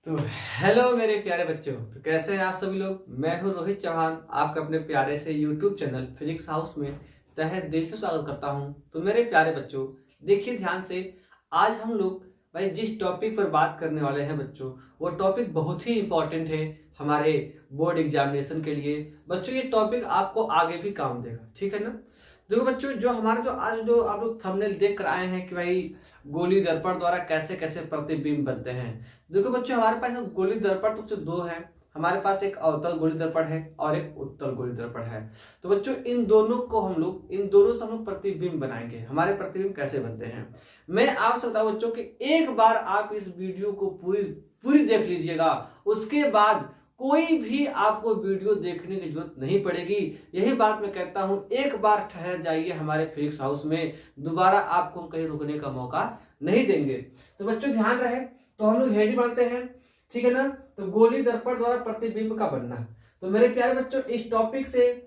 तो हेलो मेरे प्यारे बच्चों। तो कैसे हैं आप सभी लोग। मैं हूं रोहित चौहान, आपका अपने प्यारे से यूट्यूब चैनल फिजिक्स हाउस में तहे दिल से स्वागत करता हूं। तो मेरे प्यारे बच्चों, देखिए ध्यान से। आज हम लोग भाई जिस टॉपिक पर बात करने वाले हैं बच्चों, वो टॉपिक बहुत ही इंपॉर्टेंट है हमारे बोर्ड एग्जामिनेशन के लिए। बच्चों ये टॉपिक आपको आगे भी काम देगा, ठीक है ना। देखो बच्चों, जो हमारा जो आज जो आप लोग थंबनेल देख कर आए हैं कि भाई गोली दर्पण द्वारा कैसे कैसे प्रतिबिंब बनते हैं। देखो बच्चों, हमारे पास गोली दर्पण तो दो है। हमारे पास एक अवतल गोली दर्पण है और एक उत्तल गोली दर्पण है। तो बच्चों इन दोनों से हम लोग प्रतिबिंब बनाएंगे। हमारे प्रतिबिंब कैसे बनते हैं मैं आपसे बताऊं बच्चों कि एक बार आप इस वीडियो को पूरी पूरी देख लीजिएगा। उसके बाद कोई भी आपको वीडियो देखने की जरूरत नहीं पड़ेगी। यही बात मैं कहता हूं, एक बार ठहर जाइए हमारे फिजिक्स हाउस में, दोबारा आपको कहीं रुकने का मौका नहीं देंगे। तो बच्चों ध्यान रहे, तो हम लोग हेडी मानते हैं, ठीक है ना। तो गोली दर्पण द्वारा प्रतिबिंब का बनना। तो मेरे प्यारे बच्चों, इस टॉपिक से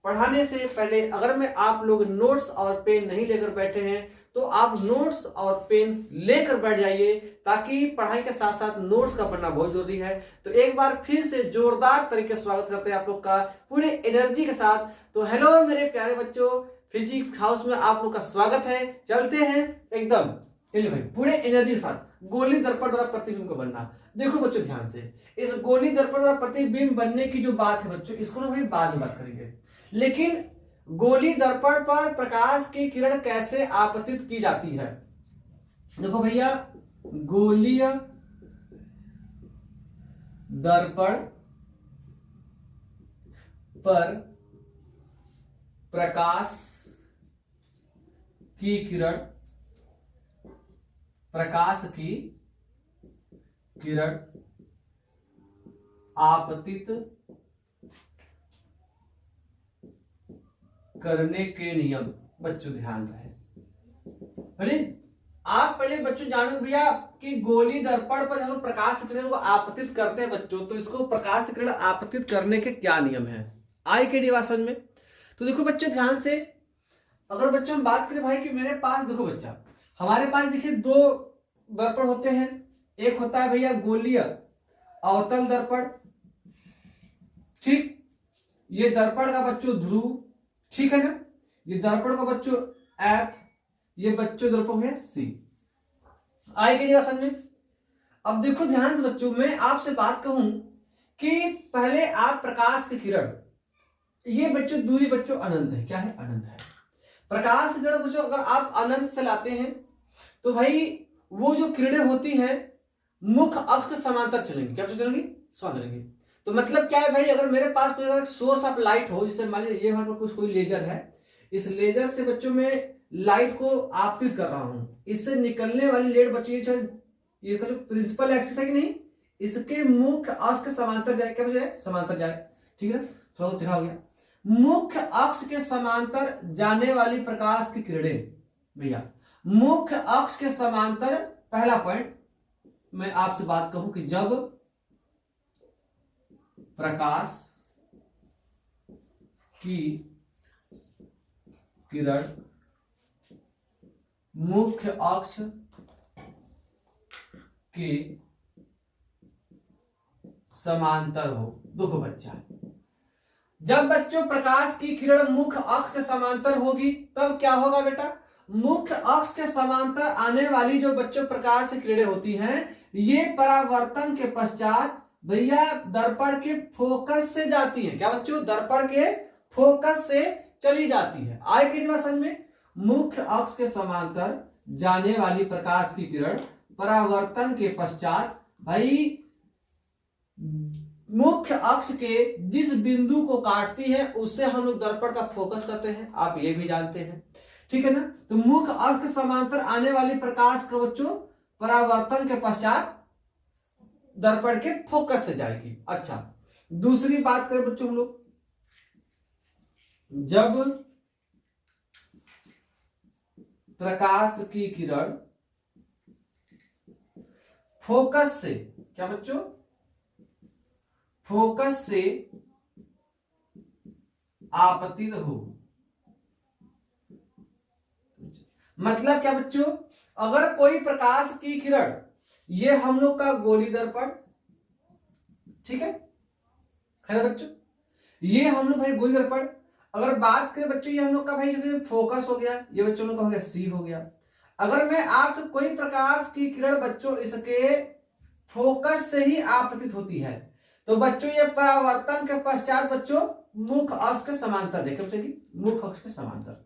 पढ़ाने से पहले अगर मैं आप लोग नोट्स और पेन नहीं लेकर बैठे हैं तो आप नोट्स और पेन लेकर बैठ जाइए, ताकि पढ़ाई के साथ साथ नोट्स का पढ़ना बहुत जरूरी है। तो एक बार फिर से जोरदार तरीके से स्वागत करते हैं आप लोग का पूरे एनर्जी के साथ। तो हेलो मेरे प्यारे बच्चों, फिजिक्स हाउस में आप लोग का स्वागत है। चलते हैं एकदम, चलिए भाई पूरे एनर्जी के साथ। गोली दर्पण द्वारा प्रतिबिंब का बनना। देखो बच्चों ध्यान से, इस गोली दर्पण द्वारा प्रतिबिंब बनने की जो बात है बच्चों, इसको ना भाई बाद में बात करेंगे। लेकिन गोली दर्पण पर प्रकाश की किरण कैसे आपतित की जाती है। देखो भैया, गोलीय दर्पण पर प्रकाश की किरण आपतित करने के नियम। बच्चों ध्यान रहे, आप पहले बच्चों जानो भैया कि गोली दर्पण पर जब प्रकाश किरण को आपतित करते हैं बच्चों, तो इसको प्रकाश किरण आपतित करने के क्या नियम है, आई के डिवासन में। तो देखो बच्चों ध्यान से, अगर बच्चों हम बात करें भाई कि मेरे पास देखो बच्चा, हमारे पास देखिए दो दर्पण होते हैं। एक होता है भैया गोलीय अवतल दर्पण, ठीक। ये दर्पण का बच्चों ध्रुव, ठीक है ना। ये दर्पण का बच्चों एफ, ये बच्चों दर्पण है सी। आई के निवासन में। अब देखो ध्यान से बच्चों, मैं आपसे बात कहूं कि पहले आप प्रकाश की किरण, ये बच्चों दूरी बच्चों अनंत है। क्या है? अनंत है। प्रकाश की किरण बच्चों अगर आप अनंत से लाते हैं तो भाई वो जो किरणें होती हैं मुख्य अक्ष के समांतर चलेंगी। क्या चलेंगी? समांतर चलेंगी। तो मतलब क्या है भाई, अगर मेरे पास कोई अगर सोर्स ऑफ लाइट हो, जैसे मान लीजिए ये हमारे पास कोई लेजर है, इस लेजर से बच्चों में लाइट को आपतित कर रहा हूं, इससे निकलने वाली लेट बच्चों ये जो प्रिंसिपल एक्सिस है कि नहीं, इसके मुख्य अक्ष के समांतर जाए। क्या जाए? समांतर जाए, ठीक है ना। थोड़ा तिरछा हो गया। मुख्य अक्ष के समांतर जाने वाली प्रकाश की किरणें भैया, मुख्य अक्ष के समांतर, पहला पॉइंट मैं आपसे बात कहूं कि जब प्रकाश की किरण मुख्य अक्ष के समांतर हो। देखो बच्चा, जब बच्चों प्रकाश की किरण मुख्य अक्ष के समांतर होगी तब क्या होगा बेटा, मुख्य अक्ष के समांतर आने वाली जो बच्चों प्रकाश की किरणें होती हैं, ये परावर्तन के पश्चात भैया दर्पण के फोकस से जाती है। क्या बच्चों? दर्पण के फोकस से चली जाती है। आई के निवासन में मुख्य अक्ष के समांतर जाने वाली प्रकाश की किरण परावर्तन के पश्चात भाई मुख्य अक्ष के जिस बिंदु को काटती है उससे हम लोग दर्पण का फोकस करते हैं। आप ये भी जानते हैं, ठीक है ना। तो मुख्य अक्ष के समांतर आने वाली प्रकाश का बच्चों परावर्तन के पश्चात दर्पण के फोकस से जाएगी। अच्छा, दूसरी बात करें बच्चों हम लोग, जब प्रकाश की किरण फोकस से, क्या बच्चों? फोकस से आपतित हो, मतलब क्या बच्चों, अगर कोई प्रकाश की किरण, ये हम लोग का गोली दर्पण, ठीक है ना बच्चों। ये हम लोग भाई गोली दर्पण। अगर बात करें बच्चों ये हम लोग का भाई जो फोकस हो गया, ये बच्चों लोग का हो गया सी हो गया। अगर मैं आपसे कोई प्रकाश की किरण बच्चों इसके फोकस से ही आपतित होती है तो बच्चों ये परावर्तन के पश्चात बच्चों मुख्य अक्ष के समांतर, देखिए मुख्य अक्ष के समांतर।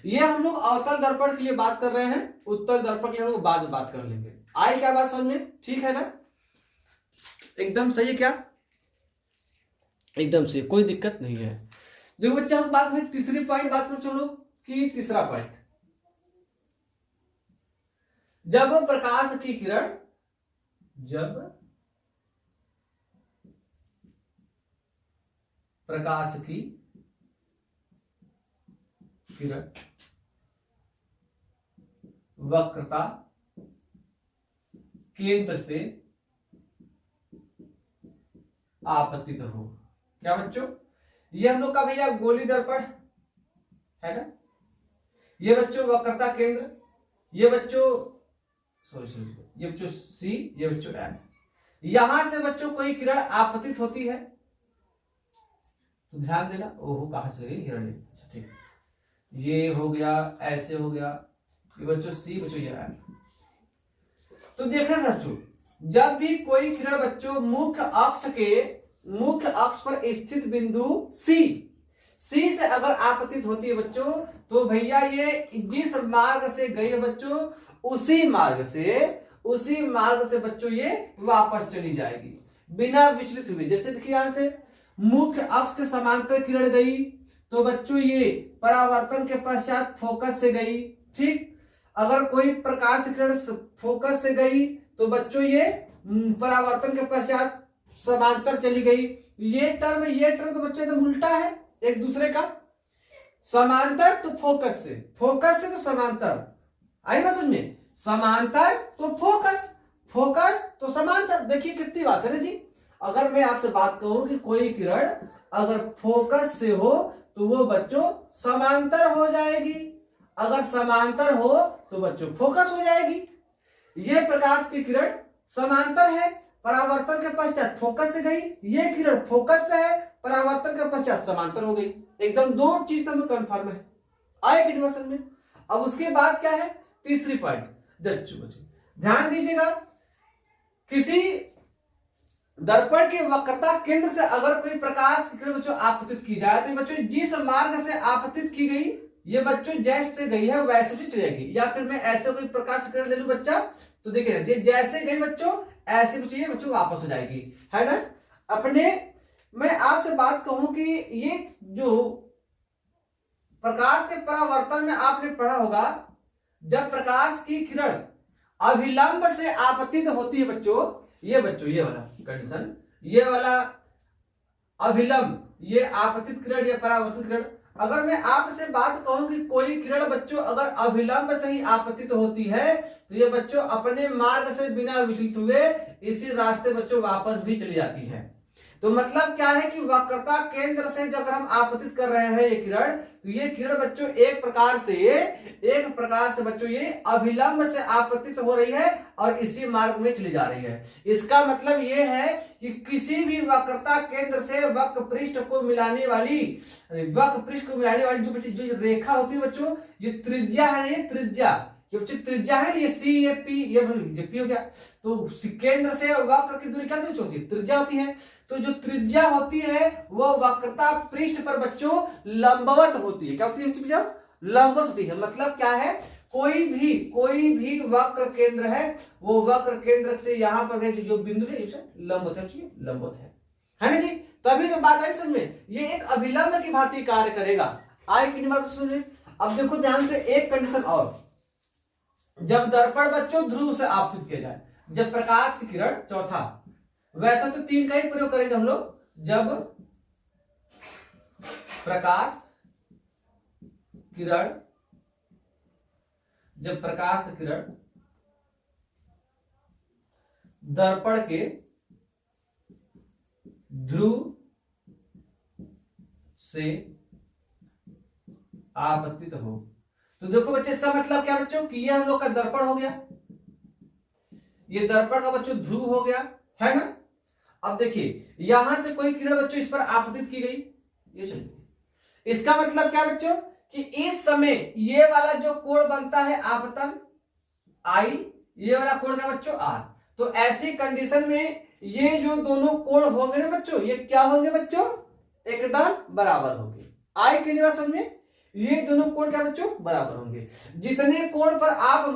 ये हम लोग अवतल दर्पण के लिए बात कर रहे हैं, उत्तल दर्पण के लिए हम लोग बाद में बात कर लेंगे। आई क्या बात समझ में? ठीक है ना, एकदम सही है क्या? एकदम सही, कोई दिक्कत नहीं है। देखो बच्चे हम बात करें तीसरी पॉइंट, बात करो चलो कि तीसरा पॉइंट, जब प्रकाश की किरण, जब प्रकाश की किरण वक्रता केंद्र से आपतित हो, क्या बच्चों? ये हम लोग का भैया गोली दर्पण है ना, ये बच्चों वक्रता केंद्र, ये बच्चों सॉरी ये बच्चों सी, ये बच्चों एम। यहां से बच्चों कोई किरण आपतित होती है तो ध्यान देना, ओहो कहां चले गई हिरण्य, अच्छा ठीक, ये हो गया, ऐसे हो गया, ये बच्चों सी, बच्चों ये एम। तो देखना बच्चों जब भी कोई किरण बच्चों मुख्य अक्ष पर स्थित बिंदु सी से अगर आपतित होती है बच्चों तो भैया ये जिस मार्ग से गई है बच्चों उसी मार्ग से बच्चों ये वापस चली जाएगी बिना विचलित हुए। जैसे देखिए यहां से मुख्य अक्ष के समांतर किरण गई तो बच्चों ये परावर्तन के पश्चात फोकस से गई, ठीक। अगर कोई प्रकाश किरण फोकस से गई तो बच्चों ये परावर्तन के पश्चात समांतर चली गई। ये टर्म तो बच्चों एकदम उल्टा है एक दूसरे का, समांतर तो फोकस से तो समांतर, आई ना समझ में, समांतर तो फोकस तो समांतर। देखिए कितनी बात है ना जी। अगर मैं आपसे बात कहूं कि कोई किरण अगर फोकस से हो तो वो बच्चों समांतर हो जाएगी, अगर समांतर हो तो बच्चों फोकस हो जाएगी। ये प्रकाश की किरण समांतर है, परावर्तन के पश्चात फोकस से गई, ये किरण फोकस से है, परावर्तन के पश्चात समांतर हो गई। एकदम दो चीज तो कंफर्म है, आए कि समझ में। अब उसके बाद क्या है तीसरी पॉइंट, ध्यान दीजिएगा, किसी दर्पण के वक्रता केंद्र से अगर कोई प्रकाश की किरण बच्चों आपतित की जाए तो बच्चों जिस मार्ग से आपतित की गई ये बच्चों जैसे गई है वैसे भी चलेगी। या फिर मैं ऐसे कोई प्रकाश किरण ले लूं बच्चा तो देखिए जैसे गई बच्चों ऐसे भी चाहिए बच्चों वापस हो जाएगी, है ना। अपने मैं आपसे बात कहूं कि ये जो प्रकाश के परावर्तन में आपने पढ़ा होगा, जब प्रकाश की किरण अभिलंब से आपतित होती है बच्चों ये वाला कंडीशन, ये वाला अभिलंब, ये आपतित किरण या परावर्तित किरण। अगर मैं आपसे बात कहूं कि कोई किरण बच्चों अगर अभिलंब से ही आपतित होती है तो ये बच्चों अपने मार्ग से बिना विचलित हुए इसी रास्ते बच्चों वापस भी चली जाती है। तो मतलब क्या है कि वक्रता केंद्र से जब हम आपतित कर रहे हैं ये किरण तो ये किरण बच्चों एक प्रकार से बच्चों ये अभिलंब से आपतित हो रही है और इसी मार्ग में चली जा रही है। इसका मतलब ये है कि किसी भी वक्रता केंद्र से वक्र पृष्ठ को मिलाने वाली जो रेखा होती है बच्चों, ये त्रिज्या है, ये त्रिज्या है, ये सी, ये पी, ये पी हो गया। तो केंद्र से वक्र की दूरी क्या होती है, त्रिज्या होती है। तो जो त्रिज्या होती है वो वक्रता पृष्ठ पर बच्चों लंबवत होती है। क्या होती है? लंबवत होती है। मतलब क्या है, कोई भी वक्र केंद्र है वो वक्र केंद्र से यहां पर जो बिंदु है लंबवत है ना जी। तभी तो बात है समझ में, ये एक अभिलंब की भांति कार्य करेगा। आए कि नहीं बात समझ में। अब देखो ध्यान से एक कंडीशन और, जब दर्पण बच्चों ध्रुव से आपतित किया जाए, जब प्रकाश की किरण, चौथा वैसे तो तीन का ही प्रयोग करेंगे हम लोग, जब प्रकाश किरण दर्पण के ध्रुव से आपतित हो। तो देखो बच्चे इसका मतलब क्या बच्चों कि ये हम लोग का दर्पण हो गया, ये दर्पण का बच्चों ध्रुव हो गया, है ना। अब देखिए यहां से कोई किरण बच्चों इस पर आपतित की गई, ये चली गई। इसका मतलब क्या बच्चों कि इस समय ये वाला जो कोण बनता है आपतन I, ये वाला कोण क्या बच्चों R। तो ऐसी कंडीशन में ये जो दोनों कोण होंगे ना बच्चों, ये क्या होंगे बच्चों, एकदम बराबर होंगे। I के लिए समझ में, ये दोनों कोण क्या बच्चों बराबर होंगे। जितने कोण पर आप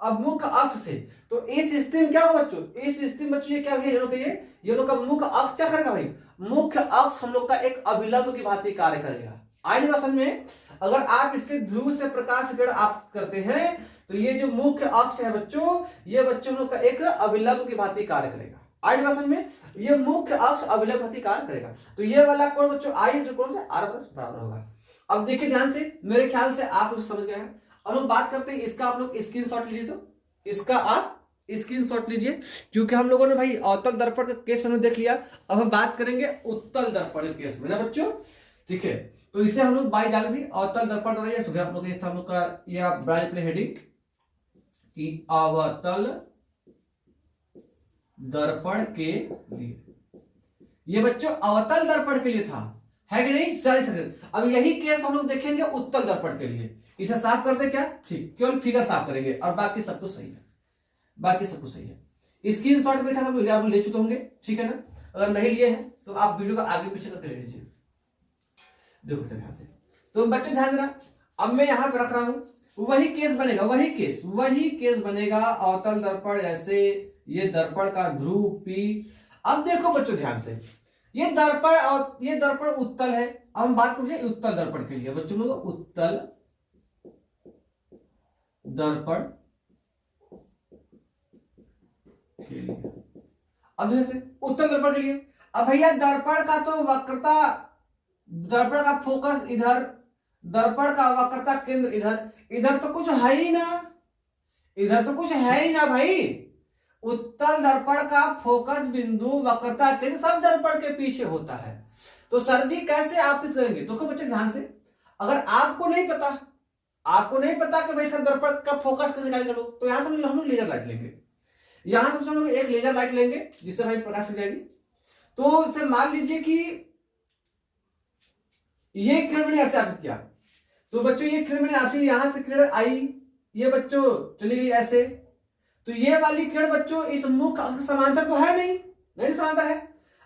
अब मुख्य अक्ष से, तो इस स्थिति में क्या होगा बच्चों, इस स्थिति में बच्चों ये क्या है, ये लोग का मुख्य अक्ष क्या करेगा भाई, मुख्य अक्ष हम लोग का एक अभिलंब की भांति कार्य करेगा। आई बात समझ में। अगर आप इसके ध्रुव से प्रकाश किरण आप करते हैं तो ये जो मुख्य अक्ष है बच्चों, ये बच्चों लोग का एक अभिलंब की भांति कार्य करेगा। आई बात समझ में, ये मुख्य अक्ष अभिलंब भांति कार्य करेगा। तो ये वाला कोण बच्चों आई जो कोण से आर बराबर होगा। अब देखिए ध्यान से, मेरे ख्याल से आप लोग समझ गए हैं। अब हम बात करते हैं इसका, आप लोग स्क्रीनशॉट लीजिए, तो इसका आप स्क्रीनशॉट लीजिए, क्योंकि हम लोगों ने भाई अवतल दर्पण के केस में देख लिया। अब हम बात करेंगे उत्तल दर्पण के केस में ना बच्चों, ठीक है। तो इसे हम लोग बाई डाल दी अवतल दर्पण द्वारा, तो आप लोग हम लोग का यह ब्रांच प्ले हेडिंग कि अवतल दर्पण के लिए, ये बच्चों अवतल दर्पण के लिए था, है कि नहीं सारी। अब यही केस हम लोग देखेंगे उत्तल दर्पण के लिए। इसे साफ करते क्या, ठीक, केवल फिगर साफ करेंगे और बाकी सब कुछ सही है, बाकी सब कुछ सही है। स्क्रीनशॉट में सब आप ले चुके होंगे, ठीक है ना। अगर नहीं लिए हैं तो आप वीडियो को आगे पीछे करके ले लीजिए, देखो ध्यान से। तो बच्चों ध्यान देना, अब मैं यहां पर रख रहा हूं, वही केस बनेगा, वही केस बनेगा अवतल दर्पण, ऐसे ये दर्पण का ध्रुव P। अब देखो बच्चों ध्यान से, ये दर्पण उत्तल है। अब हम बात करें उत्तल दर्पण के लिए बच्चों लोग, उत्तल दर्पण के लिए। अब जैसे उत्तल दर्पण के लिए, अब भैया दर्पण का तो वक्रता, दर्पण का फोकस इधर, दर्पण का वक्रता केंद्र इधर, इधर तो कुछ है ही ना, इधर तो कुछ है ही ना भाई। उत्तल दर्पण का फोकस बिंदु, वक्रता केंद्र सब दर्पण के पीछे होता है। तो सर जी कैसे आपतित करेंगे, तो बच्चे ध्यान से, अगर आपको नहीं पता कि भाई इसका दर्पण का फोकस कैसे कार्य करो, तो यहां से हम लोग लेजर लाइट लेंगे। यहां से हम लोग एक लेजर लाइट लेंगे जिससे भाई प्रकाश मिल जाएगी। तो इसे मान लीजिए कि ये किरण मैंने ऐसे आपतित किया, तो बच्चों ये किरण मैंने आपसे, यहां से किरण आई, ये बच्चों चली गई ऐसे। तो ये वाली किरण बच्चों इस मुख्य अक्ष समांतर तो है नहीं समांतर है।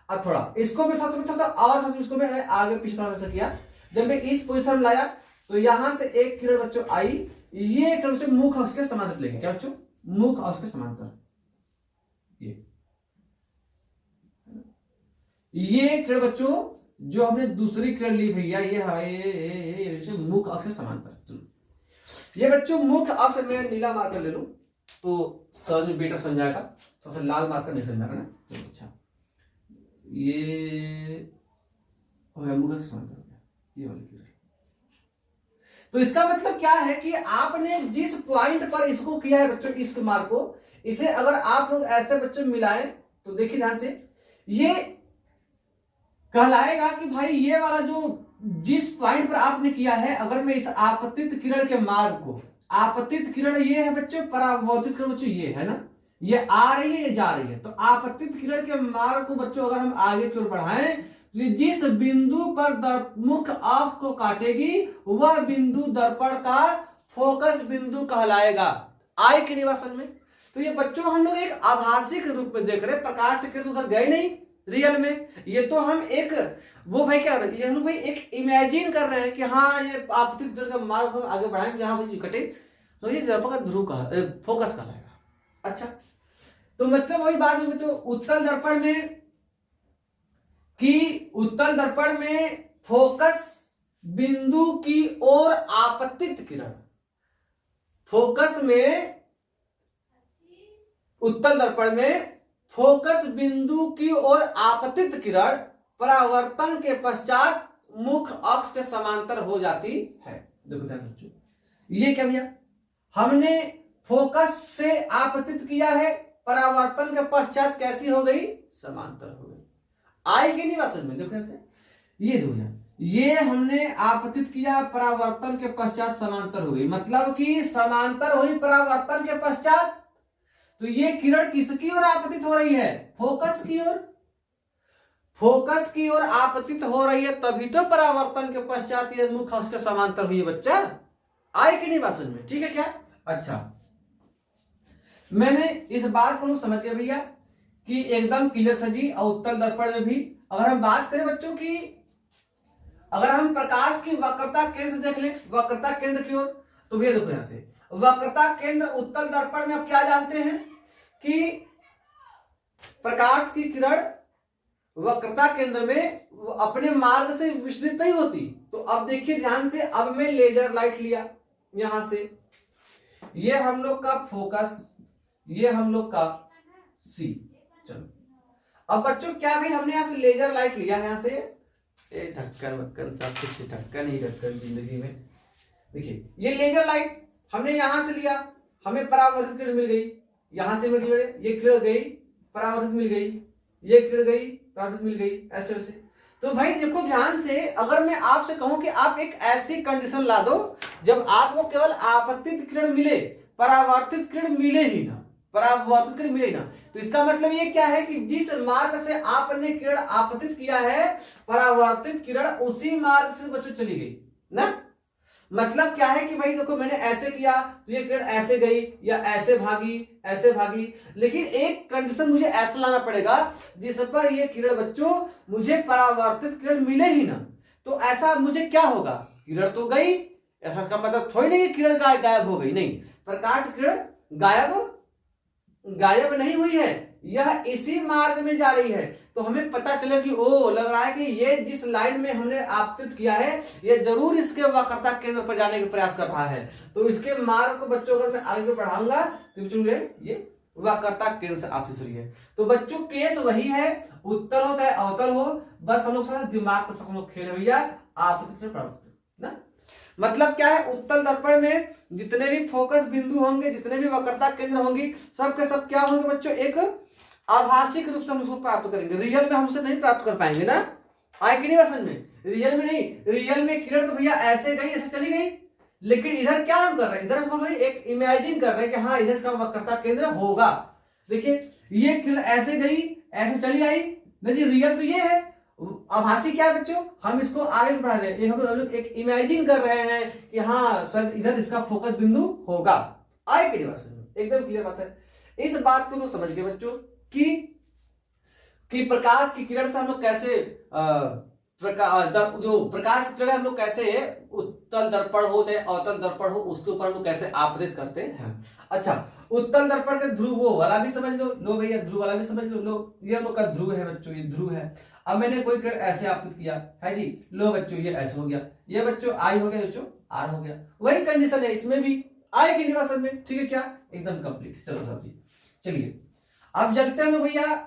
अब थोड़ा इसको भी थोड़ा और इसको मैं आगे पीछे थोड़ा सा किया, जब मैं इस पोजीशन में लाया तो यहां से एक किरण बच्चों आई, ये किरण बच्चों मुख्य अक्ष के समांतर लेंगे, क्या बच्चों, मुख्य अक्ष के समांतर। ये किरण बच्चों जो हमने दूसरी किरण ली भैया, ये मुख्य अक्ष के समांतर। ये बच्चों मुख्य अक्ष में नीला मार्कर ले लूं तो समझ में बेटर समझ जाएगा, सबसे लाल मार्कर नहीं समझ ना। तो अच्छा ये मुख्य अक्ष समांतर हो गया, ये वाली किरण। तो इसका मतलब क्या है कि आपने जिस पॉइंट पर इसको किया है बच्चों, इस मार्क को, इसे अगर आप लोग ऐसे बच्चों मिलाएं तो देखिए ध्यान से, ये कहलाएगा कि भाई ये वाला जो जिस पॉइंट पर आपने किया है, अगर मैं इस आपतित किरण के मार्ग को, आपतित किरण ये है बच्चों, परावर्तित किरण बच्चों ये है ना, ये आ रही है, ये जा रही है। तो आपतित किरण के मार्ग को बच्चों अगर हम आगे की ओर बढ़ाएं, जिस बिंदु पर मुख्य अक्ष को काटेगी वह बिंदु दर्पण का फोकस बिंदु कहलाएगा। आई की बात समझ में। तो ये बच्चों हम लोग एक आभासी के रूप में देख रहे हैं, प्रकाश से किरण उधर गए नहीं रियल में, ये तो हम एक वो भाई क्या ये हम लोग भाई एक इमेजिन कर रहे हैं कि हाँ ये आपतित किरण का मार्ग हम आगे बढ़ाएंगे, जहां भाई कटे तो ये दर्पण का ध्रुव का फोकस कहलाएगा। अच्छा, तो मतलब वही बात है, तो उत्तल दर्पण में कि उत्तल दर्पण में फोकस बिंदु की ओर आपतित किरण, फोकस में, उत्तल दर्पण में फोकस बिंदु की ओर आपतित किरण परावर्तन के पश्चात मुख्य अक्ष के समांतर हो जाती है। देखो ध्यान से, ये क्या भैया, हमने फोकस से आपतित किया है, परावर्तन के पश्चात कैसी हो गई, समांतर हो गई। आई की नहीं बात समझ में, देखो से ये दो, ये हमने आपतित किया, परावर्तन के पश्चात समांतर हो गई, मतलब कि समांतर हुई परावर्तन के पश्चात। तो ये किरण किसकी ओर आपतित हो रही है, फोकस की ओर। फोकस की ओर आपतित हो रही है तभी तो परावर्तन के पश्चात ये मुख उसके समांतर हुई है बच्चा। आए कि नहीं बात समझ में? ठीक है क्या? अच्छा, मैंने इस बात को लोग समझ गए भैया कि एकदम क्लियर सजी और उत्तल दर्पण में भी अगर हम बात करें बच्चों की, अगर हम प्रकाश की वक्रता केंद्र से देख लें, वक्रता केंद्र की ओर, तो भैया देखो यहां से वक्रता केंद्र उत्तल दर्पण में आप क्या जानते हैं कि प्रकाश की किरण वक्रता केंद्र में अपने मार्ग से विचलित नहीं होती। तो अब देखिए ध्यान से, अब मैं लेजर लाइट लिया यहां से, ये हम लोग का फोकस, ये हम लोग का सी। चलो अब बच्चों क्या भाई हमने यहां से लेजर लाइट लिया है, यहां से ए ढक्कन वक्कन सब कुछ ढक्कन ही ढक्कन जिंदगी में। देखिए ये लेजर लाइट हमने यहां से लिया, हमें परावर्तित किरण मिल गई, यहां से मिल गई, ये किरण गई परावर्तित मिल गई, ये किरण गई परावर्तित मिल गई, ऐसे वैसे। तो भाई देखो ध्यान से, अगर मैं आपसे कहूं कि आप एक ऐसी कंडीशन ला दो जब आपको केवल आपतित किरण मिले, परावर्तित किरण मिले ही ना, परावर्तित किरण मिले ही ना, तो इसका मतलब ये क्या है कि जिस मार्ग से आपने किरण आपतित किया है, परावर्तित किरण उसी मार्ग से बच्चों चली गई ना। मतलब क्या है कि भाई देखो मैंने ऐसे किया तो ये किरण ऐसे गई या ऐसे भागी, ऐसे भागी, लेकिन एक कंडीशन मुझे ऐसा लाना पड़ेगा जिस पर ये किरण बच्चों मुझे परावर्तित किरण मिले ही ना। तो ऐसा मुझे क्या होगा, किरण तो गई, ऐसा का मतलब थोड़ी नहीं किरण गायब हो गई, नहीं, प्रकाश किरण गायब नहीं हुई है, यह इसी मार्ग में जा रही है। तो हमें पता चले कि ओ लग रहा है कि ये जिस लाइन में हमने आपतित किया है ये जरूर इसके वक्रता केंद्र पर जाने का प्रयास कर रहा है। तो इसके मार्ग को बच्चों अगर मैं आगे बढ़ाऊंगा तो बच्चों ये वक्रता केंद्र से आपतित हुई है। तो बच्चों केस वही है, उत्तल हो चाहे अवतल हो, बस हम लोग थोड़ा दिमाग को हम लोग खेले भैया, आपतित से परावर्तित ना। मतलब क्या है, उत्तल दर्पण में जितने भी फोकस बिंदु होंगे, जितने भी वक्रता केंद्र होंगी, सब के सब क्या होंगे बच्चों, एक आभासिक रूप से हम उसको प्राप्त करेंगे, रियल में हम उसे नहीं प्राप्त कर पाएंगे ना। आए कि नहीं बात समझ में? रियल में नहीं, रियल में किरण तो भैया ऐसे गई, ऐसे चली गई, लेकिन इधर क्या हम कर रहे हैं, इधर हम एक इमेजिन कर रहे हैं कि हाँ इधर इसका वक्रता केंद्र होगा। देखिए ये किरण ऐसे गई, ऐसे चली आई, नहीं रियल तो ये है, आभासी क्या है बच्चों, हम इसको आगे बढ़ा रहे हैं, हम लोग एक इमेजिन कर रहे हैं कि हाँ सर इधर इसका फोकस बिंदु होगा। आए कि नहीं बात समझ में? एकदम क्लियर बात है। इस बात को लोग समझ गए बच्चों कि प्रकाश की किरण से हम लोग कैसे जो प्रकाश की किरण हम लोग कैसे उत्तल दर्पण हो चाहे अवतल दर्पण हो उसके ऊपर हम लोग कैसे आपतित करते हैं। अच्छा, उत्तल दर्पण का ध्रुव वो वाला भी समझ लो भैया, ध्रुव वाला भी समझ लो, ये हम लोग का ध्रुव है बच्चों, ये ध्रुव है। अब मैंने कोई किरण ऐसे आपतित किया है जी, लो बच्चों ये ऐसे हो गया, ये बच्चों आई हो गया, बच्चों आर हो गया, वही कंडीशन है इसमें भी, आए कि नहीं समझ में? ठीक है क्या? एकदम कंप्लीट। चलो सर जी चलिए अब चलते हैं भैया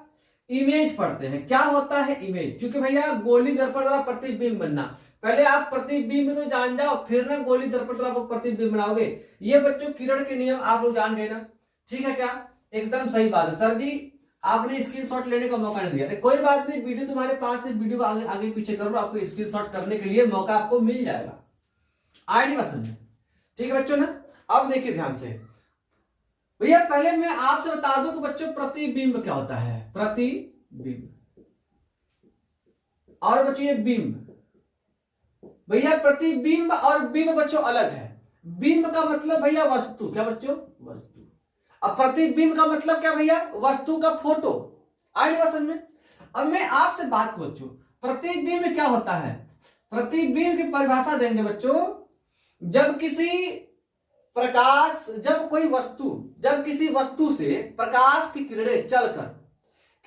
इमेज पढ़ते हैं, क्या होता है इमेज, क्योंकि भैया गोली दर्पण द्वारा प्रतिबिंब बनना, पहले आप प्रतिबिंब तो जान जाओ फिर ना गोली दर्पण द्वारा प्रतिबिंब बनाओगे। ये बच्चों किरण के नियम आप लोग जान गए ना, ठीक है क्या? एकदम सही बात है सर जी, आपने स्क्रीनशॉट लेने का मौका नहीं दिया, कोई बात नहीं, वीडियो तुम्हारे पास है, वीडियो को आगे आगे पीछे करो, आपको स्क्रीनशॉट करने के लिए मौका आपको मिल जाएगा। आए नहीं बात समझे? ठीक है बच्चों ना। अब देखिए ध्यान से भैया, पहले मैं आपसे बता दूं कि बच्चों प्रतिबिंब क्या होता है, प्रतिबिंब और बच्चों ये बिंब। भैया प्रतिबिंब और बिंब बच्चों अलग है, बिंब का मतलब भैया वस्तु, क्या बच्चों? वस्तु। अब प्रतिबिंब का मतलब क्या भैया? वस्तु का फोटो। आई बात समझ में? अब मैं आपसे बात करूं बच्चों, प्रतिबिंब क्या होता है? प्रतिबिंब की परिभाषा देंगे बच्चों, जब किसी वस्तु से प्रकाश की किरणें चलकर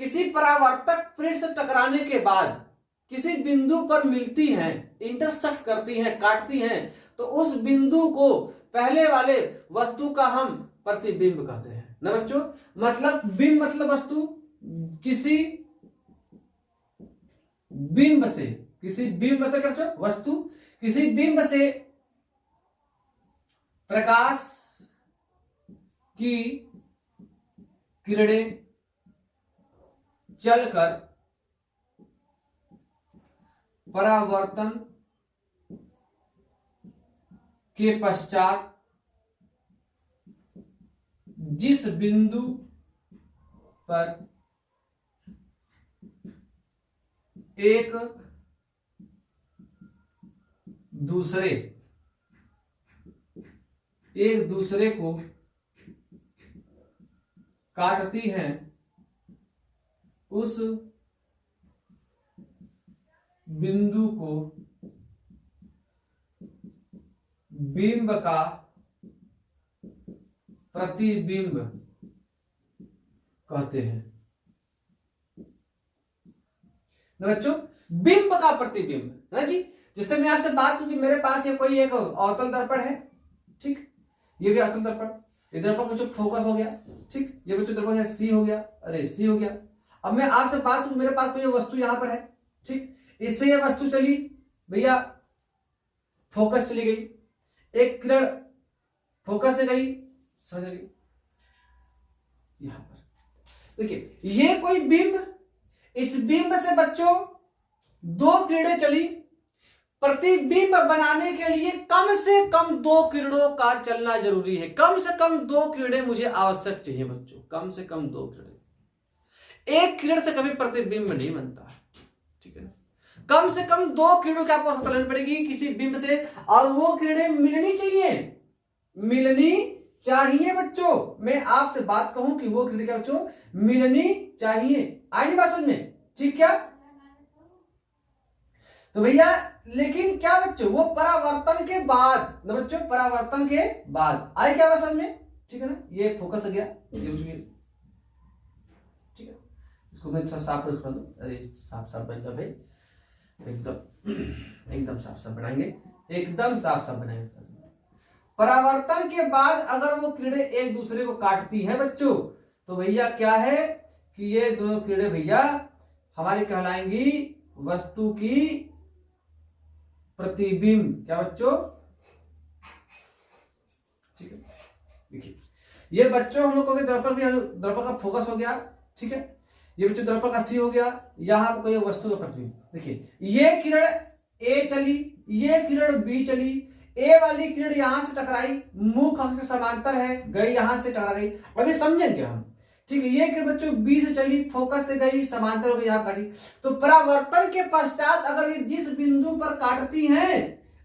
किसी परावर्तक प्लेट से टकराने के बाद किसी बिंदु पर मिलती हैं, इंटरसेक्ट करती हैं, काटती हैं, तो उस बिंदु को पहले वाले वस्तु का हम प्रतिबिंब कहते हैं ना बच्चों। मतलब बिंब मतलब वस्तु, किसी बिंब से, किसी बिंब मतलब वस्तु, किसी बिंब से प्रकाश की किरणें चलकर परावर्तन के पश्चात जिस बिंदु पर एक दूसरे को काटती हैं, उस बिंदु को बिंब का प्रतिबिंब कहते हैं। बच्चों, बिंब का प्रतिबिंब है ना जी। जिससे मैं आपसे बात करूं कि मेरे पास ये कोई एक अवतल दर्पण है, ठीक, ये भी अवतल दर्पण, ये दर्पण बच्चों फोकस हो गया, ठीक, ये बच्चों दर्पण सी हो गया, अरे सी हो गया। अब मैं आपसे बात करूं मेरे पास कोई वस्तु यहां पर है, ठीक, इससे ये वस्तु चली भैया, फोकस चली गई, एक किरण फोकस से गई, समझ गई, यहां पर देखिए ये कोई बिंब, इस बिंब से बच्चों दो किरणें चली, प्रतिबिंब बनाने के लिए कम से कम दो किरणों का चलना जरूरी है, कम से कम दो किरणें मुझे आवश्यक चाहिए बच्चों, कम से कम दो किरणें। एक किरण से कभी प्रतिबिंब नहीं बनता, ठीक है ना, कम से कम दो किरणों की आपको आवश्यकता लेनी पड़ेगी किसी बिंब से, और वो किरणें मिलनी चाहिए, मिलनी चाहिए बच्चों। मैं आपसे बात कहूं कि वो किरणें क्या बच्चों, मिलनी चाहिए, आई नहीं बात समझ में, ठीक क्या। तो भैया लेकिन क्या बच्चों, वो परावर्तन के बाद ना बच्चों, परावर्तन के बाद आई क्या बात समझ में, ठीक है ना, ये फोकस हो गया, ये ठीक है, इसको मैं थोड़ा साफ कर दूं, अरे साफ साफ बन भाई, एकदम साफ साफ बनाएंगे, एकदम साफ साफ बनाएंगे। परावर्तन के बाद अगर वो किरणें एक दूसरे को काटती हैं बच्चों, तो भैया क्या है कि ये दोनों किरणें भैया हमारी कहलाएंगी वस्तु की प्रतिबिंब, क्या बच्चों, ठीक है। देखिए ये बच्चों हम लोग को दर्पण का फोकस हो गया, ठीक है, ये बच्चों दर्पण का सी हो गया, यहां पर कोई वस्तु का प्रतिबिंब। देखिए ये किरण ए चली, ये किरण बी चली, ए वाली किरण यहां से टकराई, मुख अक्ष के समांतर है, गई यहां से टकरा गई, अभी समझेंगे हम, ठीक है। ये किरण बच्चों बी से चली, फोकस से गई, समांतर हो गई, यहां काटी। तो परावर्तन के पश्चात अगर ये जिस बिंदु पर काटती हैं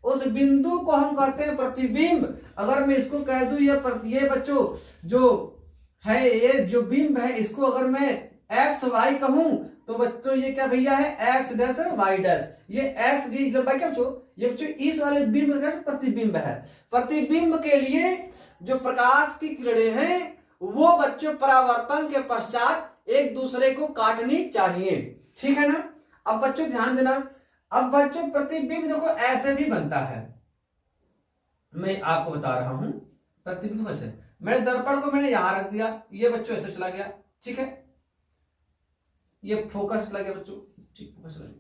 उस बिंदु को हम कहते हैं प्रतिबिंब। अगर मैं इसको कह दूं ये बच्चों जो है, ये जो बिंब है, इसको अगर मैं एक्स वाई कहूं तो बच्चों ये क्या भैया है, एक्स डैश वाई डैश, ये एक्स डी क्या बच्चों, ये बच्चों इस वाले बिंब का प्रतिबिंब है। प्रतिबिंब के लिए जो प्रकाश की किरणें हैं वो बच्चों परावर्तन के पश्चात एक दूसरे को काटनी चाहिए, ठीक है ना। अब बच्चों ध्यान देना, अब बच्चों प्रतिबिंब देखो ऐसे भी बनता है, मैं आपको बता रहा हूं प्रतिबिंब कैसे। मैंने दर्पण को मैंने यहां रख दिया, ये बच्चों ऐसे चला गया, ठीक है, ये फोकस चला गया बच्चों, ठीक, फोकस चला गया,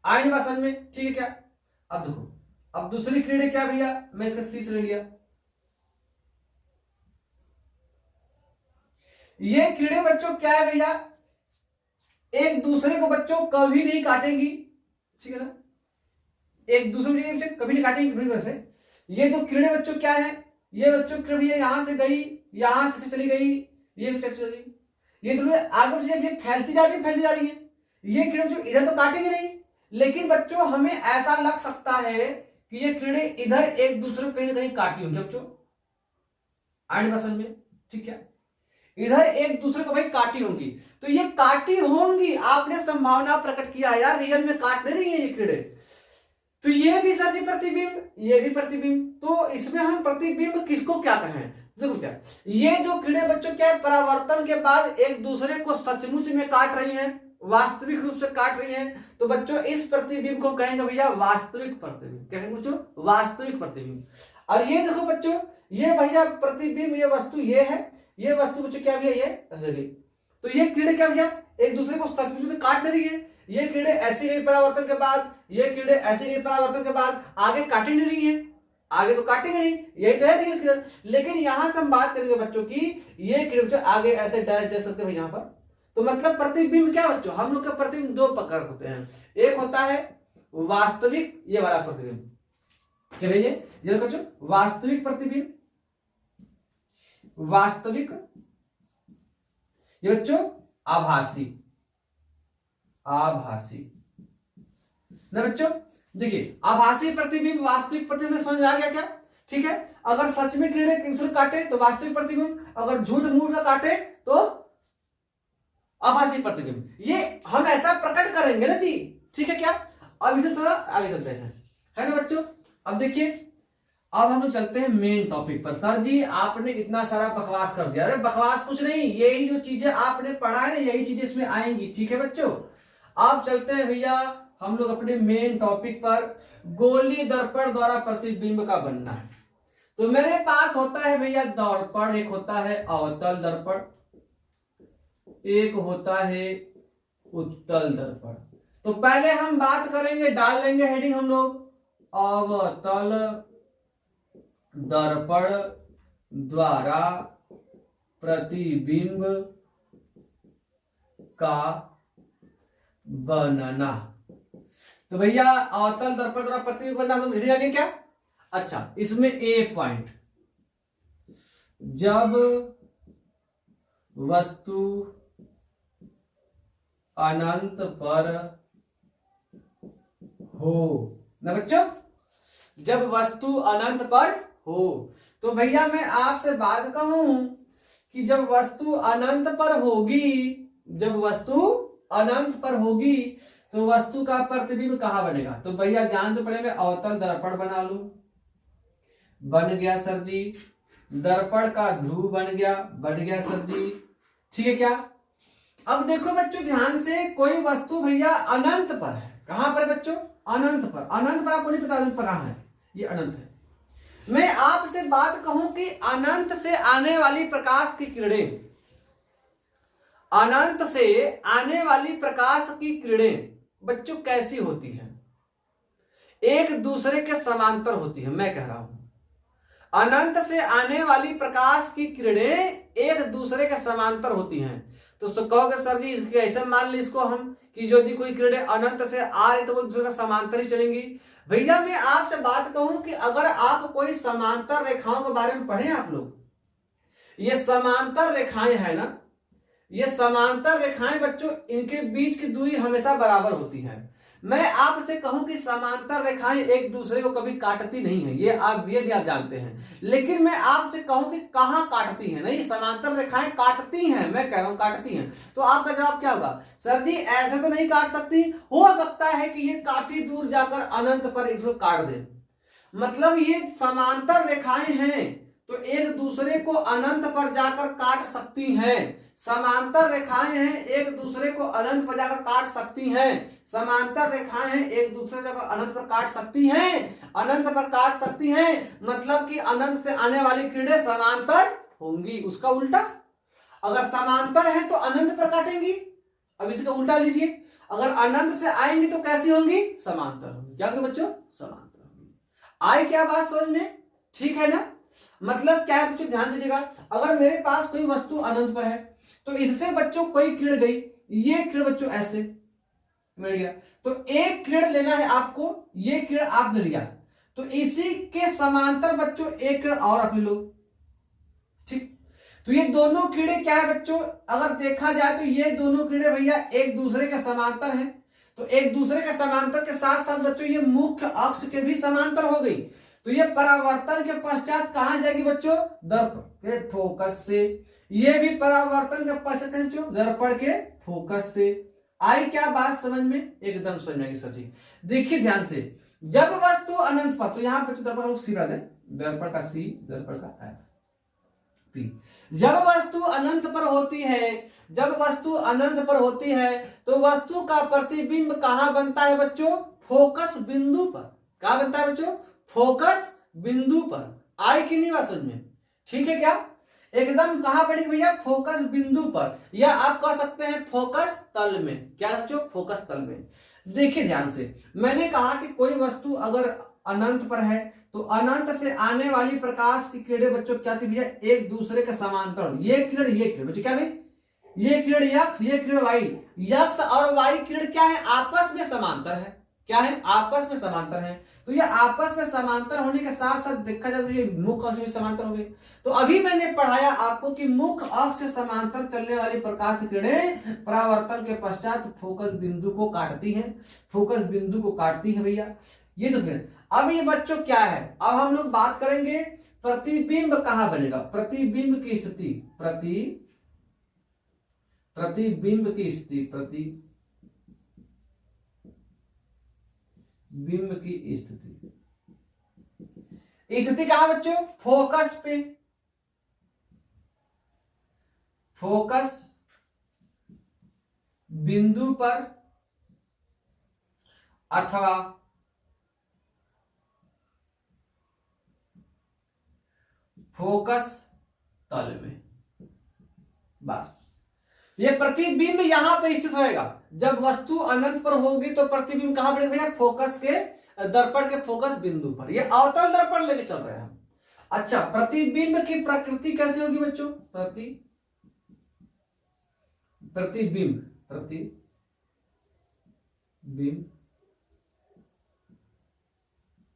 आई नहीं बात समझ में, ठीक है क्या। अब देखो, अब दूसरी किरणें क्या भैया, मैं इसका सी से ले लिया, ये किरणें बच्चों क्या है भैया, एक दूसरे को बच्चों कभी नहीं काटेंगी, ठीक है ना, एक दूसरे को कभी नहीं काटेंगी वैसे। ये दो किरणें बच्चों क्या है, ये बच्चों किरण यहां से गई, यहां से चली गई, ये चली गई, ये दोनों आगे फैलती जा रही है, ये किरण जो इधर तो काटेंगे नहीं, लेकिन बच्चों हमें ऐसा लग सकता है कि ये किरणें इधर एक दूसरे को कहीं ना कहीं काटी होंगी बच्चों, आने पसंद में, ठीक है, इधर एक दूसरे को भाई काटी होंगी। तो ये काटी होंगी, आपने संभावना प्रकट किया यार, रियल में काट नहीं रही है ये किरणें, तो ये भी सर जी प्रतिबिंब, ये भी प्रतिबिंब। तो इसमें हम प्रतिबिंब किसको क्या कहें, देखो क्या, ये जो किरणें बच्चों क्या है, परावर्तन के बाद एक दूसरे को सचमुच में काट रही हैं, वास्तविक रूप से काट रही हैं, तो बच्चों इस प्रतिबिंब को कहेंगे भैया वास्तविक प्रतिबिंब, क्या कहेंगे बच्चों, वास्तविक प्रतिबिंब। और ये देखो बच्चों, ये भैया प्रतिबिंब, ये वस्तु ये है, ये वस्तु बच्चों क्या भैया, ये ऐसे गई, तो ये किरणें क्या भैया एक दूसरे को सचमुच में काट नहीं रही है, ये किरणें ऐसी गई परावर्तन के बाद, ये किरणें ऐसी गई परावर्तन के बाद, आगे काटी नहीं रही है, आगे तो काटेंगे नहीं, यही तो है रियल किरण। लेकिन यहां से हम बात करेंगे बच्चों की, ये किरण आगे ऐसे डैश दे सकते हैं यहां पर, तो मतलब प्रतिबिंब क्या बच्चों, हम लोग के प्रतिबिंब दो प्रकार होते हैं, एक होता है वास्तविक, ये वाला प्रतिबिंब, क्या भैया ये बच्चों वास्तविक प्रतिबिंब, वास्तविक, ये बच्चों आभासी, आभासी, ना बच्चों। देखिए आभासी प्रतिबिंब वास्तविक प्रतिबिंब में समझ में आ गया क्या? ठीक है, अगर सच में किरणें एक दूसरे को काटे तो वास्तविक प्रतिबिंब, अगर झूठ मूठ का काटे तो आभासी प्रतिबिंब। ये हम ऐसा प्रकट करेंगे ना जी, ठीक है क्या? अब इसे थोड़ा आगे चलते हैं, है ना बच्चों। अब देखिए, अब हम चलते हैं मेन टॉपिक पर। सर जी आपने इतना सारा बकवास कर दिया। अरे बकवास कुछ नहीं, यही जो चीजें आपने पढ़ा है ना यही चीजें इसमें आएंगी, ठीक है बच्चों। अब चलते हैं भैया हम लोग अपने मेन टॉपिक पर, गोलीय दर्पण द्वारा प्रतिबिंब का बनना है। तो मेरे पास होता है भैया दर्पण, एक होता है अवतल दर्पण, एक होता है उत्तल दर्पण। तो पहले हम बात करेंगे, डाल लेंगे हेडिंग हम लोग अवतल दर्पण द्वारा प्रतिबिंब का बनना। तो भैया अवतल दर्पण द्वारा प्रतिबिंब बनना हम लोग हेडिंग डालेंगे क्या? अच्छा, इसमें ए पॉइंट, जब वस्तु अनंत पर हो ना बच्चों, जब वस्तु अनंत पर हो। तो भैया मैं आपसे बात कहूं कि जब वस्तु अनंत पर होगी, जब वस्तु अनंत पर होगी तो वस्तु का प्रतिबिंब कहां बनेगा? तो भैया ध्यान तो पड़े, मैं अवतल दर्पण बना लूं, बन गया सर जी। दर्पण का ध्रुव बन गया सर जी, ठीक है क्या? अब देखो बच्चों ध्यान से, कोई वस्तु भैया अनंत पर है। कहां पर बच्चों? अनंत पर। अनंत पर आपको नहीं पता अनंत पर कहां है, ये अनंत है। मैं आपसे बात कहूं कि अनंत से आने वाली प्रकाश की किरणें, अनंत से आने वाली प्रकाश की किरणें बच्चों कैसी होती हैं? एक दूसरे के समांतर होती है। मैं कह रहा हूं अनंत से आने वाली प्रकाश की किरणें एक दूसरे के समांतर होती हैं। तो कहोगे सर जी कैसे मान ली इसको हम कि यदि कोई किरणें अनंत से आ रही तो वो दूसरे का समांतर ही चलेंगी? भैया मैं आपसे बात कहूं कि अगर आप कोई समांतर रेखाओं के बारे में पढ़े आप लोग, ये समांतर रेखाएं है ना, ये समांतर रेखाएं बच्चों, इनके बीच की दूरी हमेशा बराबर होती है। मैं आपसे कहूं कि समांतर रेखाएं एक दूसरे को कभी काटती नहीं है, ये भी आप जानते हैं। लेकिन मैं आपसे कहूं कि कहां काटती है? नहीं, समांतर रेखाएं काटती हैं, मैं कह रहा हूं काटती हैं। तो आपका जवाब क्या होगा? सर जी ऐसे तो नहीं काट सकती, हो सकता है कि ये काफी दूर जाकर अनंत पर इसको काट दे। मतलब ये समांतर रेखाएं हैं तो एक दूसरे को अनंत पर जाकर काट सकती हैं। समांतर रेखाएं हैं, एक दूसरे को अनंत पर जाकर काट सकती हैं। समांतर रेखाएं हैं, एक दूसरे जगह अनंत पर काट सकती हैं, अनंत पर काट सकती हैं। मतलब कि अनंत से आने वाली किरणें समांतर होंगी। उसका उल्टा, अगर समांतर है तो अनंत पर काटेंगी। अब इसका उल्टा लीजिए, अगर अनंत से आएंगी तो कैसी होंगी? समांतर होंगी। क्या होंगी बच्चों? समांतर होंगी। आई क्या बात समझ में? ठीक है ना? मतलब क्या है बच्चों, ध्यान दीजिएगा, अगर मेरे पास कोई वस्तु अनंत पर है तो इससे बच्चों कोई किरण गई, ये किरण बच्चों ऐसे मिल गया, तो एक किरण लेना है आपको, ये किरण आपने लिया, तो इसी के समांतर बच्चों एक किरण और आप ले लो। ठीक, तो ये दोनों किरणें क्या है बच्चों, अगर देखा जाए तो ये दोनों किरणें भैया एक दूसरे के समांतर हैं। तो एक दूसरे के समांतर के साथ साथ बच्चों ये मुख्य अक्ष के भी समांतर हो गई। तो ये परावर्तन के पश्चात कहां जाएगी बच्चों? दर्पण के फोकस से। ये भी परावर्तन के पश्चात बच्चों दर्पण के फोकस से। आई क्या बात समझ में? एकदम समझ में आएगी सर जी। देखिए ध्यान से, जब वस्तु अनंत पर, तो यहां बच्चों दर्पण सी बता दें, दर्पण का सी, दर्पण का पी। जब वस्तु अनंत पर होती है, जब वस्तु अनंत पर होती है तो वस्तु का प्रतिबिंब कहां बनता है बच्चों? फोकस बिंदु पर। कहां बनता है बच्चों? फोकस बिंदु पर। आई कि नहीं बात समझ में? ठीक है क्या? एकदम कहां पड़ेगी भैया? फोकस बिंदु पर, या आप कह सकते हैं फोकस तल में। क्या बच्चों? फोकस तल में। देखिए ध्यान से, मैंने कहा कि कोई वस्तु अगर अनंत पर है तो अनंत से आने वाली प्रकाश की किरणें बच्चों क्या थी भैया? एक दूसरे के समांतर। ये किरण बच्चों क्या भाई? ये किरण यक्ष, ये किरण वाई। यक्ष और वाई किरण क्या है? आपस में समांतर है। क्या है, आपस में समांतर है। तो ये आपस में समांतर होने के साथ साथ देखा जाए तो ये मुख्य अक्ष भी समांतर हो गए। तो अभी मैंने पढ़ाया आपको कि मुख्य अक्ष के समांतर चलने वाली प्रकाश किरणें परावर्तन के पश्चात फोकस बिंदु को काटती है, फोकस बिंदु को काटती है भैया। ये तो फिर अब ये बच्चों क्या है, अब हम लोग बात करेंगे प्रतिबिंब कहां बनेगा, प्रतिबिंब की स्थिति, प्रतिबिंब की स्थिति, बिंब की स्थिति कहां बच्चों, फोकस पे, फोकस बिंदु पर अथवा फोकस तल में। बस ये प्रतिबिंब यहां पे स्थित रहेगा। जब वस्तु अनंत पर होगी तो प्रतिबिंब कहां बनेगा भैया, फोकस के दर्पण के फोकस बिंदु पर। ये अवतल दर्पण लेके चल रहे हैं। अच्छा, प्रतिबिंब की प्रकृति कैसी होगी बच्चों, प्रतिबिंब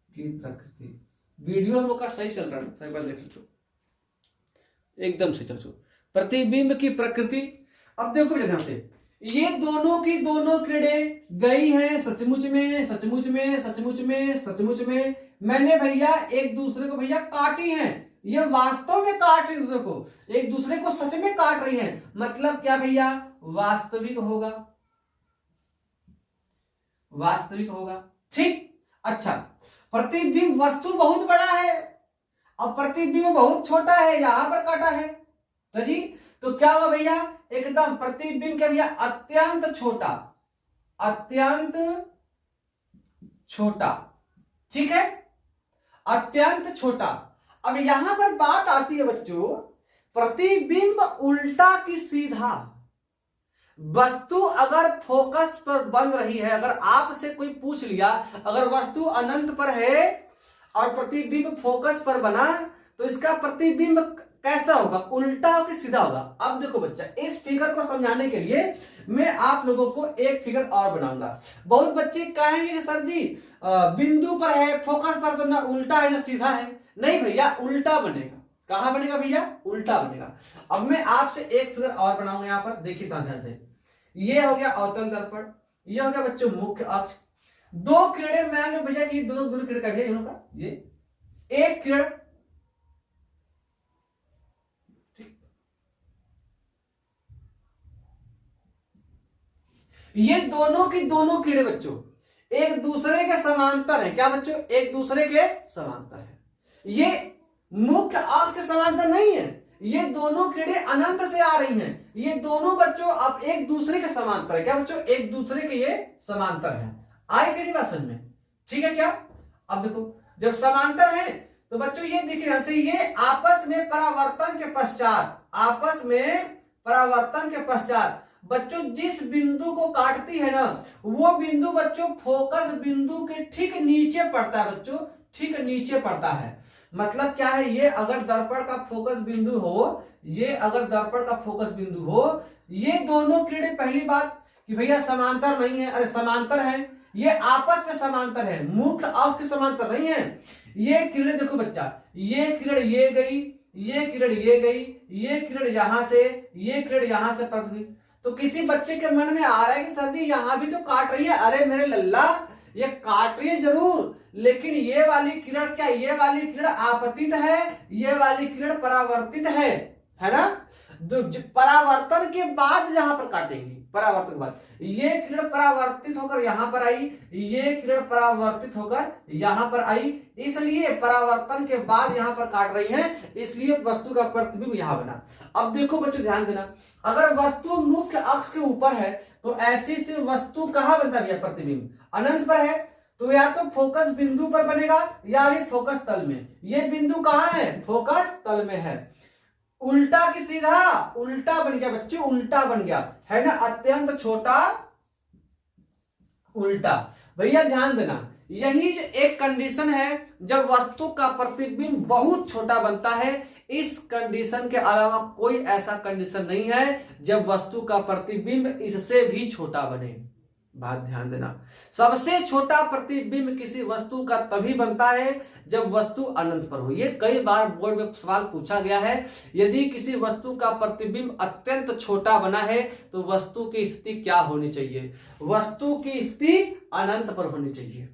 की प्रकृति। वीडियो हम लोग का सही चल रहा है, सही बात देख लो, एकदम से चल। प्रतिबिंब की प्रकृति, अब देखो ध्यान से, ये दोनों की दोनों किरणें गई हैं सचमुच में, सचमुच में, सचमुच में, सचमुच में। मैंने भैया एक दूसरे को भैया काटी हैं, ये वास्तव में काट रही दूसरे को, एक दूसरे को सच में काट रही हैं। मतलब क्या भैया, वास्तविक होगा, वास्तविक होगा, ठीक। अच्छा, प्रतिबिंब वस्तु बहुत बड़ा है और प्रतिबिंब बहुत छोटा है, यहां पर काटा है तो जी, तो क्या होगा भैया, एकदम प्रतिबिंब क्या भैया, अत्यंत छोटा, अत्यंत छोटा, ठीक है, अत्यंत छोटा। अब यहां पर बात आती है बच्चों, प्रतिबिंब उल्टा की सीधा। वस्तु अगर फोकस पर बन रही है, अगर आपसे कोई पूछ लिया, अगर वस्तु अनंत पर है और प्रतिबिंब फोकस पर बना, तो इसका प्रतिबिंब कैसा होगा, उल्टा होकर सीधा होगा। अब देखो बच्चा, इस फिगर को समझाने के लिए मैं आप लोगों को एक फिगर और बनाऊंगा। बहुत बच्चे कहेंगे कि सर जी बिंदु पर है, फोकस पर, तो ना उल्टा है ना सीधा है। नहीं भैया, उल्टा बनेगा। कहां बनेगा भैया, उल्टा बनेगा। अब मैं आपसे एक फिगर और बनाऊंगा, यहां पर देखिए ध्यान से। ये हो गया अवतल दर्पण, ये हो गया बच्चों मुख्य अक्ष। दो किरणें मान लो भैया कि दोनों किरण का भैया इन का, ये एक किरण, ये दोनों की दोनों किरणें बच्चों एक दूसरे के समांतर है। क्या बच्चों, एक दूसरे के समांतर है। ये मुख्य अक्ष के समांतर नहीं है, ये दोनों किरणें अनंत से आ रही हैं। ये दोनों बच्चों अब एक दूसरे के समांतर है। क्या बच्चों, एक दूसरे के ये समांतर है। आए कि नहीं बात समझ में, ठीक है क्या। अब देखो, जब समांतर है तो बच्चों ये देखिए ध्यान से, ये आपस में परावर्तन के पश्चात, आपस में परावर्तन के पश्चात बच्चों जिस बिंदु को काटती है ना, वो बिंदु बच्चों फोकस बिंदु के ठीक नीचे पड़ता है बच्चों, ठीक नीचे पड़ता है। मतलब क्या है, ये अगर दर्पण का फोकस बिंदु हो, ये अगर दर्पण का फोकस बिंदु हो, ये दोनों किरणें, पहली बात कि भैया समांतर नहीं है, अरे समांतर है, ये आपस में समांतर है, मुख्य अक्ष के समांतर नहीं है। ये किरणें देखो बच्चा, ये किरण ये गई, ये किरण ये गई, ये किरण यहां से, ये किरण यहां से पड़ती। तो किसी बच्चे के मन में आ रहा है कि सर जी यहां भी तो काट रही है। अरे मेरे लल्ला, ये काट रही है जरूर, लेकिन ये वाली किरण क्या, ये वाली किरण आपतित है, ये वाली किरण परावर्तित है ना। परावर्तन के बाद जहां पर काटेंगी, परावर्तन के बाद ये किरण परावर्तित होकर यहां पर आई, ये किरण परावर्तित होकर यहां पर आई, इसलिए परावर्तन के बाद यहां पर काट रही है, इसलिए वस्तु का प्रतिबिंब यहां बना। अब देखो बच्चों ध्यान देना, अगर वस्तु मुख्य अक्ष के ऊपर है तो ऐसी स्थिति वस्तु कहां बनता है, प्रतिबिंब अनंत पर है तो या तो फोकस बिंदु पर बनेगा या भी फोकस तल में। ये बिंदु कहां है, फोकस तल में है। उल्टा की सीधा, उल्टा बन गया बच्चे, उल्टा बन गया है ना, अत्यंत छोटा उल्टा। भैया ध्यान देना, यही एक कंडीशन है जब वस्तु का प्रतिबिंब बहुत छोटा बनता है। इस कंडीशन के अलावा कोई ऐसा कंडीशन नहीं है जब वस्तु का प्रतिबिंब इससे भी छोटा बने। बात ध्यान देना। सबसे छोटा प्रतिबिंब किसी वस्तु का तभी बनता है जब वस्तु अनंत पर हो। ये कई बार बोर्ड में सवाल पूछा गया है। यदि किसी वस्तु का प्रतिबिंब अत्यंत छोटा बना है तो वस्तु की स्थिति क्या होनी चाहिए? वस्तु की स्थिति अनंत पर होनी चाहिए,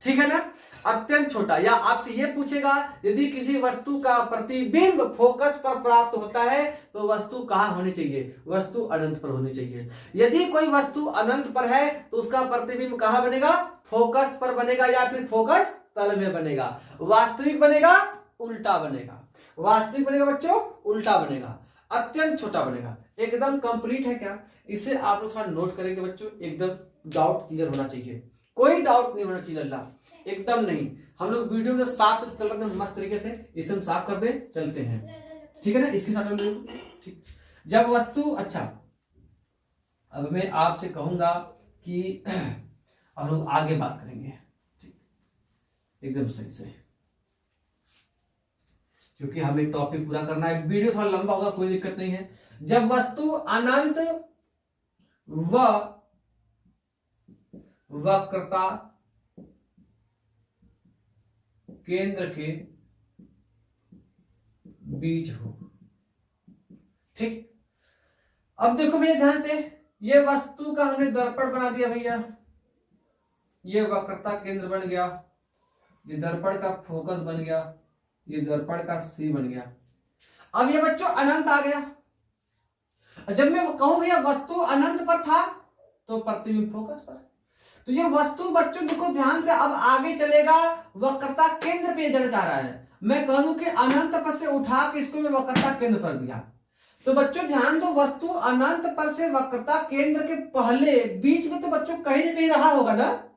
ठीक है ना। अत्यंत छोटा, या आपसे यह पूछेगा यदि किसी वस्तु का प्रतिबिंब फोकस पर प्राप्त होता है तो वस्तु कहां होनी चाहिए? वस्तु अनंत पर होनी चाहिए। यदि कोई वस्तु अनंत पर है तो उसका प्रतिबिंब कहां बनेगा? फोकस पर बनेगा, या फिर फोकस तल में बनेगा। वास्तविक बनेगा, उल्टा बनेगा। वास्तविक बनेगा बच्चों, उल्टा बनेगा। अत्यंत छोटा बनेगा। एकदम कंप्लीट है क्या? इसे आप लोग थोड़ा नोट करेंगे बच्चों, एकदम डाउट क्लियर होना चाहिए, कोई डाउट नहीं होना चाहिए। अल्लाह एकदम नहीं। हम लोग वीडियो में साफ से चल रहे हैं मस्त तरीके से, इसे हम साफ कर दें, चलते हैं, ठीक है ना। इसके साथ ठीक, जब वस्तु, अच्छा अब मैं आपसे कहूंगा कि हम लोग आगे बात करेंगे, ठीक, एकदम सही से, क्योंकि हमें टॉपिक पूरा करना है। वीडियो थोड़ा लंबा होगा, कोई दिक्कत नहीं है। जब वस्तु अनंत व वक्रता केंद्र के बीच हो, ठीक। अब देखो भैया ध्यान से, ये वस्तु का हमने दर्पण बना दिया भैया, ये वक्रता केंद्र बन गया, ये दर्पण का फोकस बन गया, ये दर्पण का सी बन गया। अब ये बच्चों अनंत आ गया। जब मैं कहूं भैया वस्तु अनंत पर था तो प्रतिबिंब फोकस पर। तो ये वस्तु बच्चों देखो ध्यान से, अब आगे चलेगा, वक्रता केंद्र पे जाना चाह रहा है। मैं कह दूं कि अनंत पर से उठा के इसको मैं वक्रता केंद्र पर दिया। तो बच्चों ध्यान दो, वस्तु अनंत पर से वक्रता केंद्र के पहले बीच में तो बच्चों कहीं ना कहीं रहा होगा ना।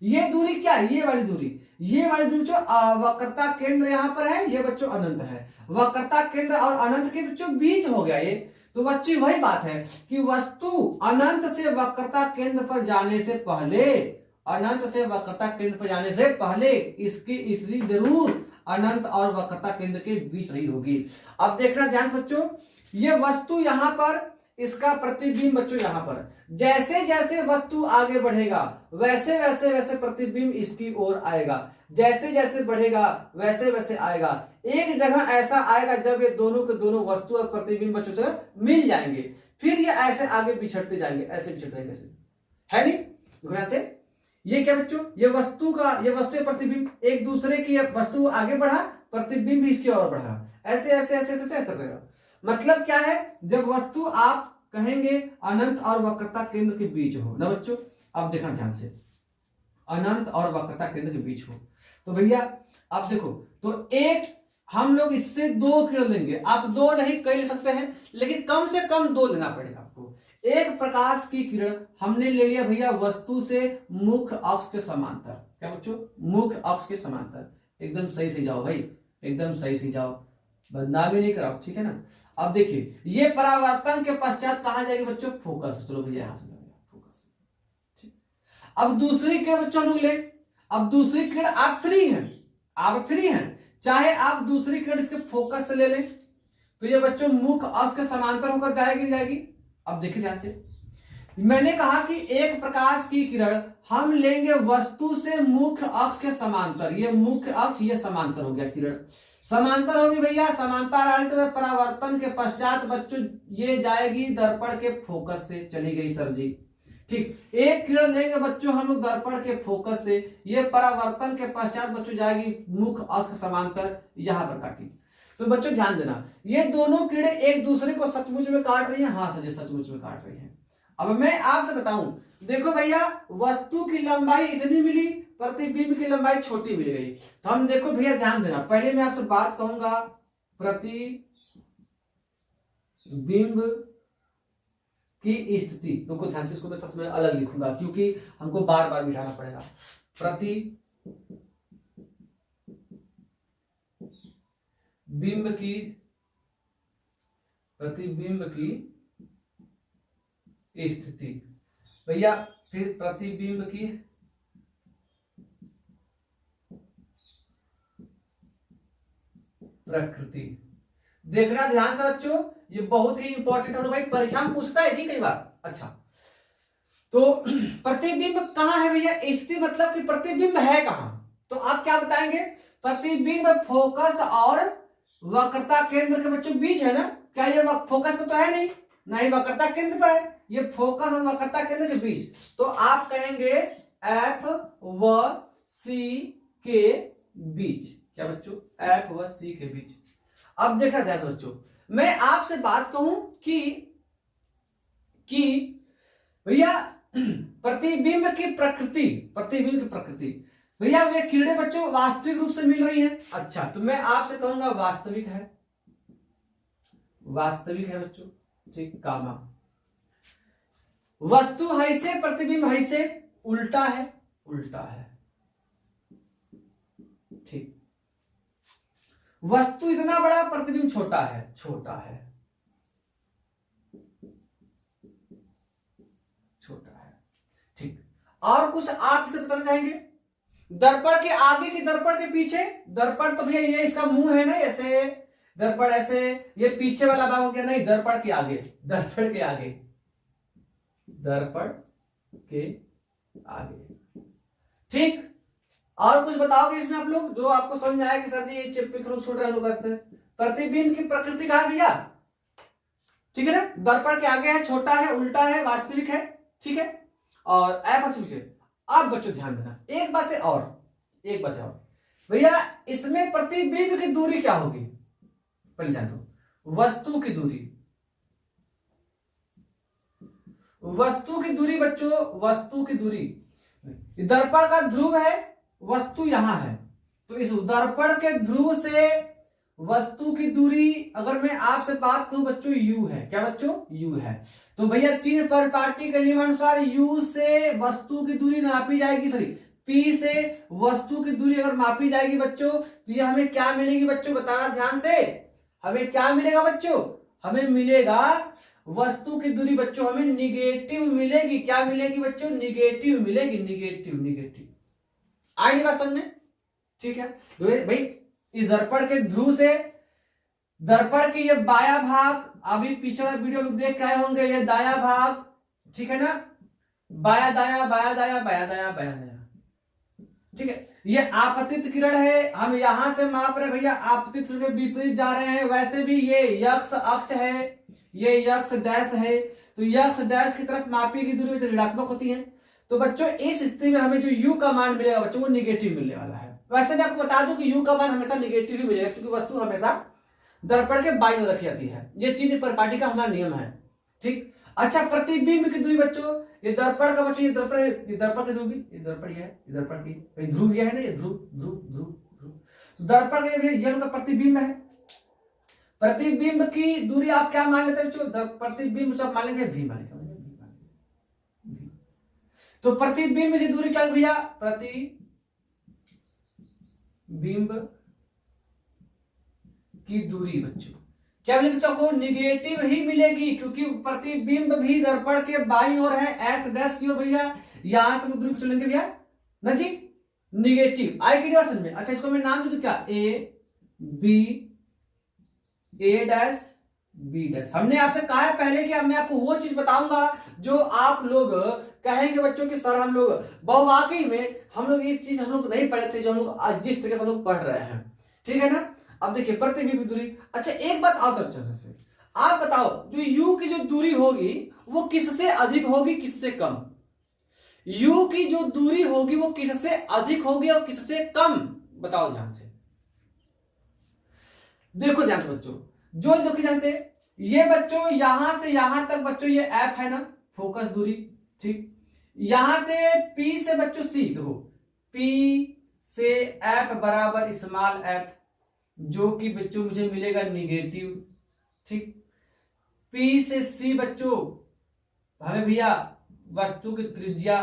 ये दूरी क्या है? ये वाली दूरी, ये वाली दूरी जो वक्रता केंद्र यहां पर है, ये बच्चों अनंत है। वक्रता केंद्र और अनंत के बच्चों बीच हो गया ये। तो बच्चे वही बात है कि वस्तु अनंत से वक्रता केंद्र पर जाने से पहले, अनंत से वक्रता केंद्र पर जाने से पहले इसकी स्थिति जरूर अनंत और वक्रता केंद्र के बीच रही होगी। अब देखना ध्यान से बच्चों, ये वस्तु यहां पर, इसका प्रतिबिंब बच्चों यहां पर, जैसे जैसे वस्तु आगे बढ़ेगा वैसे वैसे वैसे प्रतिबिंब इसकी ओर आएगा। जैसे जैसे बढ़ेगा वैसे वैसे आएगा। एक जगह ऐसा आएगा जब ये दोनों के दोनों वस्तु और प्रतिबिंब बच्चों से मिल जाएंगे, फिर ये ऐसे आगे बिछड़ते जाएंगे, ऐसे बिछड़ते जाएंगे, ऐसे है नहीं। ध्यान से, ये क्या बच्चों, ये वस्तु का, ये वस्तु प्रतिबिंब एक दूसरे की, वस्तु आगे बढ़ा, प्रतिबिंब भी इसकी ओर बढ़ा, ऐसे ऐसे ऐसे ऐसे कर देगा। मतलब क्या है, जब वस्तु आप कहेंगे अनंत और वक्रता केंद्र के बीच हो ना बच्चों। अब देखना ध्यान से, अनंत और वक्रता केंद्र के बीच हो तो भैया आप देखो, तो एक हम लोग इससे दो किरण लेंगे। आप दो नहीं कई ले सकते हैं, लेकिन कम से कम दो लेना पड़ेगा आपको। एक प्रकाश की किरण हमने ले लिया भैया वस्तु से मुख्य अक्ष के समांतर। क्या बच्चों? मुख्य अक्ष के समांतर। एकदम सही से जाओ भाई, एकदम सही से जाओ, बदनामी नहीं कराओ, ठीक है ना। अब देखिए, ये परावर्तन के पश्चात कहां जाएगी बच्चों? फोकस। चलो भैया यहां से फोकस, ठीक। अब दूसरी किरण बच्चों लोग ले, अब दूसरी किरण आप फ्री हैं, आप फ्री हैं, चाहे आप दूसरी किरण इसके फोकस से ले लें तो ये बच्चों मुख्य अक्ष के समांतर होकर जाएगी जाएगी। अब देखिए ध्यान से, मैंने कहा कि एक प्रकाश की किरण हम लेंगे वस्तु से मुख्य अक्ष के समांतर। ये मुख्य अक्ष, ये समांतर हो गया, किरण समांतर होगी भैया। समांतर आने तो परावर्तन के पश्चात बच्चों ये जाएगी दर्पण के फोकस से, चली गई सर जी, ठीक। एक किरण लेंगे बच्चों हम लोग दर्पण के फोकस से, ये परावर्तन के पश्चात बच्चों जाएगी मुख्य अक्ष समांतर, यहां पर काटी। तो बच्चों ध्यान देना, ये दोनों किरणें एक दूसरे को सचमुच में काट रही हैं। हाँ सर, सचमुच में काट रही हैं। अब मैं आपसे बताऊं, देखो भैया वस्तु की लंबाई इतनी मिली, प्रतिबिंब की लंबाई छोटी मिल गई। तो हम देखो भैया ध्यान देना, पहले मैं आपसे बात कहूंगा प्रतिबिंब की स्थिति। रुको ध्यान से, इसको मैं तस्वीर अलग लिखूंगा क्योंकि हमको बार बार बिठाना पड़ेगा। प्रतिबिंब की स्थिति भैया, फिर प्रतिबिंब की प्रकृति। देखना ध्यान से बच्चों, ये बहुत ही इंपॉर्टेंट है भाई, परीक्षा में पूछता है जी कई बार। अच्छा, तो प्रतिबिंब कहाँ है भैया, स्थिति मतलब कि प्रतिबिंब है कहां, तो आप क्या बताएंगे, प्रतिबिंब फोकस और वक्रता केंद्र के बच्चों बीच है ना, क्या ये फोकस पे तो है नहीं, ना ही वक्रता केंद्र पर है, ये फोकस और वक्रता केंद्र के बीच, तो आप कहेंगे एफ व सी के बीच, क्या बच्चों, एफ व सी के बीच। अब देखा जाए बच्चों, मैं आपसे बात कहूं कि भैया प्रतिबिंब की प्रकृति, प्रतिबिंब की प्रकृति भैया वे किरणें बच्चों वास्तविक रूप से मिल रही हैं, अच्छा तो मैं आपसे कहूंगा वास्तविक है, वास्तविक है बच्चों, ठीक, कामा वस्तु है से प्रतिबिंब है से उल्टा है, उल्टा है, ठीक, वस्तु इतना बड़ा प्रतिबिंब छोटा है, छोटा है, छोटा है, ठीक। और कुछ आप इसे बताना चाहेंगे, दर्पण के आगे की दर्पण के पीछे, दर्पण तो भैया ये इसका मुंह है ना, ऐसे दर्पण ऐसे, ये पीछे वाला भाग हो गया, नहीं दर्पण के आगे, दर्पण के आगे, दर्पण के आगे, ठीक। और कुछ बताओगे इसमें आप लोग जो आपको समझ में आया कि सर जी ये चिपक लोग छोड़ रहे लोग, प्रतिबिंब की प्रकृति कहा भैया, ठीक है ना, दर्पण के आगे है, छोटा है, उल्टा है, वास्तविक है, ठीक है, और अवास्तविक। अब बच्चों ध्यान देना, एक बात है और, एक बात है और भैया, इसमें प्रतिबिंब की दूरी क्या होगी, पहले ध्यान दो, वस्तु की दूरी, वस्तु की दूरी बच्चों, वस्तु की दूरी, दर्पण का ध्रुव है, वस्तु यहां है, तो इस दर्पण के ध्रुव से वस्तु की दूरी अगर मैं आपसे बात करूं बच्चों, u है, क्या बच्चों, u है, तो भैया चिन्ह पर पाटी के नियमानुसार u से वस्तु की दूरी नापी जाएगी, सॉरी p से वस्तु की दूरी अगर मापी जाएगी बच्चों, तो ये हमें क्या मिलेगी बच्चों, बताना ध्यान से, हमें क्या मिलेगा बच्चों, हमें मिलेगा वस्तु की दूरी बच्चों हमें निगेटिव मिलेगी, क्या मिलेगी बच्चों, निगेटिव मिलेगी, निगेटिव, निगेटिव, आएगी बात समझ में, ठीक है। तो भाई इस दर्पण के ध्रुव से दर्पण के ये बाया भाग, अभी पीछे वाला वीडियो लोग देख के आए होंगे, ये दाया भाग, ठीक है ना, बाया दाया, बाया दाया, बाया दाया, बाया दाया, ठीक है, ये आपतित किरण है, हम यहां से माप रहे भैया, आपतित के विपरीत जा रहे हैं, वैसे भी ये यक्ष अक्ष है, ये यक्ष डैश है, तो यक्ष डैश की तरफ मापी की दूरी ऋणात्मक होती है, तो बच्चों इस स्थिति में हमें जो u का मान मिलेगा बच्चों वो निगेटिव मिलने वाला है। वैसे मैं आपको बता दूं कि u का मान हमेशा निगेटिव ही मिलेगा, क्योंकि वस्तु हमेशा दर्पण के बाईं ओर रखी जाती है, ये चिन्ह परिपाटी का हमारा नियम है, ठीक। अच्छा प्रतिबिंब की दूरी बच्चों, ये दर्पण का बच्चों, ये दर्पण की दूरी, ये दर्पण ये है, ये दर्पण की ध्रुव ये है ना, ये ध्रुव ध्रुव ध्रुव ध्रुव, तो दर्पण का ये उनका प्रतिबिंब है, प्रतिबिंब की दूरी आप क्या मान लेते हैं बच्चों, प्रतिबिंब आप मान लेंगे भी, मान लेंगे, तो प्रतिबिंब की दूरी क्या भैया, प्रतिबिंब की दूरी बच्चों क्या मिलेगी बच्चों को, निगेटिव ही मिलेगी, क्योंकि प्रतिबिंब भी दर्पण के बाईं ओर है, एक्स डैश की ओर भैया, यहां से दूरी पूछ लेंगे भैया ना जी, निगेटिव आएगी समझ में। अच्छा इसको मैं नाम दे दूं क्या, A B, A dash B dash, हमने आपसे कहा है पहले कि मैं आपको वो चीज बताऊंगा जो आप लोग कहेंगे बच्चों कि सर हम लोग बहुवाकई में हम लोग ये चीज हम लोग नहीं पढ़े थे, जो हम लोग आज जिस तरीके से हम लोग पढ़ रहे हैं, ठीक है ना। अब देखिए प्रतिबिंब की दूरी, अच्छा एक बात और तो अच्छा से आप बताओ, जो u की जो दूरी होगी वो किससे अधिक होगी किससे कम, u की जो दूरी होगी वो किससे अधिक होगी और किससे कम, बताओ ध्यान से, देखो ध्यान से बच्चों, जो देखो ध्यान से, ये बच्चों यहां से यहां तक बच्चों ये f है ना, फोकस दूरी, ठीक, यहां से p से बच्चों c, देखो p से f बराबर स्मॉल f, जो कि बच्चों मुझे मिलेगा निगेटिव, ठीक, p से c बच्चों हमें भैया वस्तु की त्रिज्या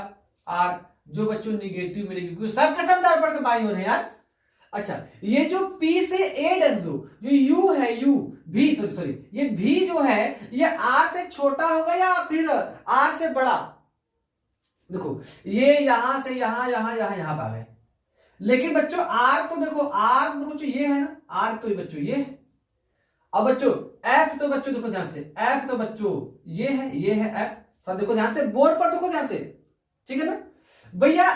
r, जो बच्चों निगेटिव मिलेगी, क्योंकि सबके सब दर्पण के बाईं ओर है यार। अच्छा ये जो p से a डैश दो, जो u है, u v सॉरी ये v जो है ये r से छोटा होगा या फिर r से बड़ा, देखो ये यहां से यहां यहां यहां यहां पर आ गए, लेकिन बच्चों r तो देखो r तो बच्चों ये है ना, r तो बच्चों ये है, अब बच्चों f तो बच्चों देखो ध्यान से, f तो बच्चों ये है f, तो देखो ध्यान से, बोर्ड पर देखो ध्यान से, ठीक है ना भैया।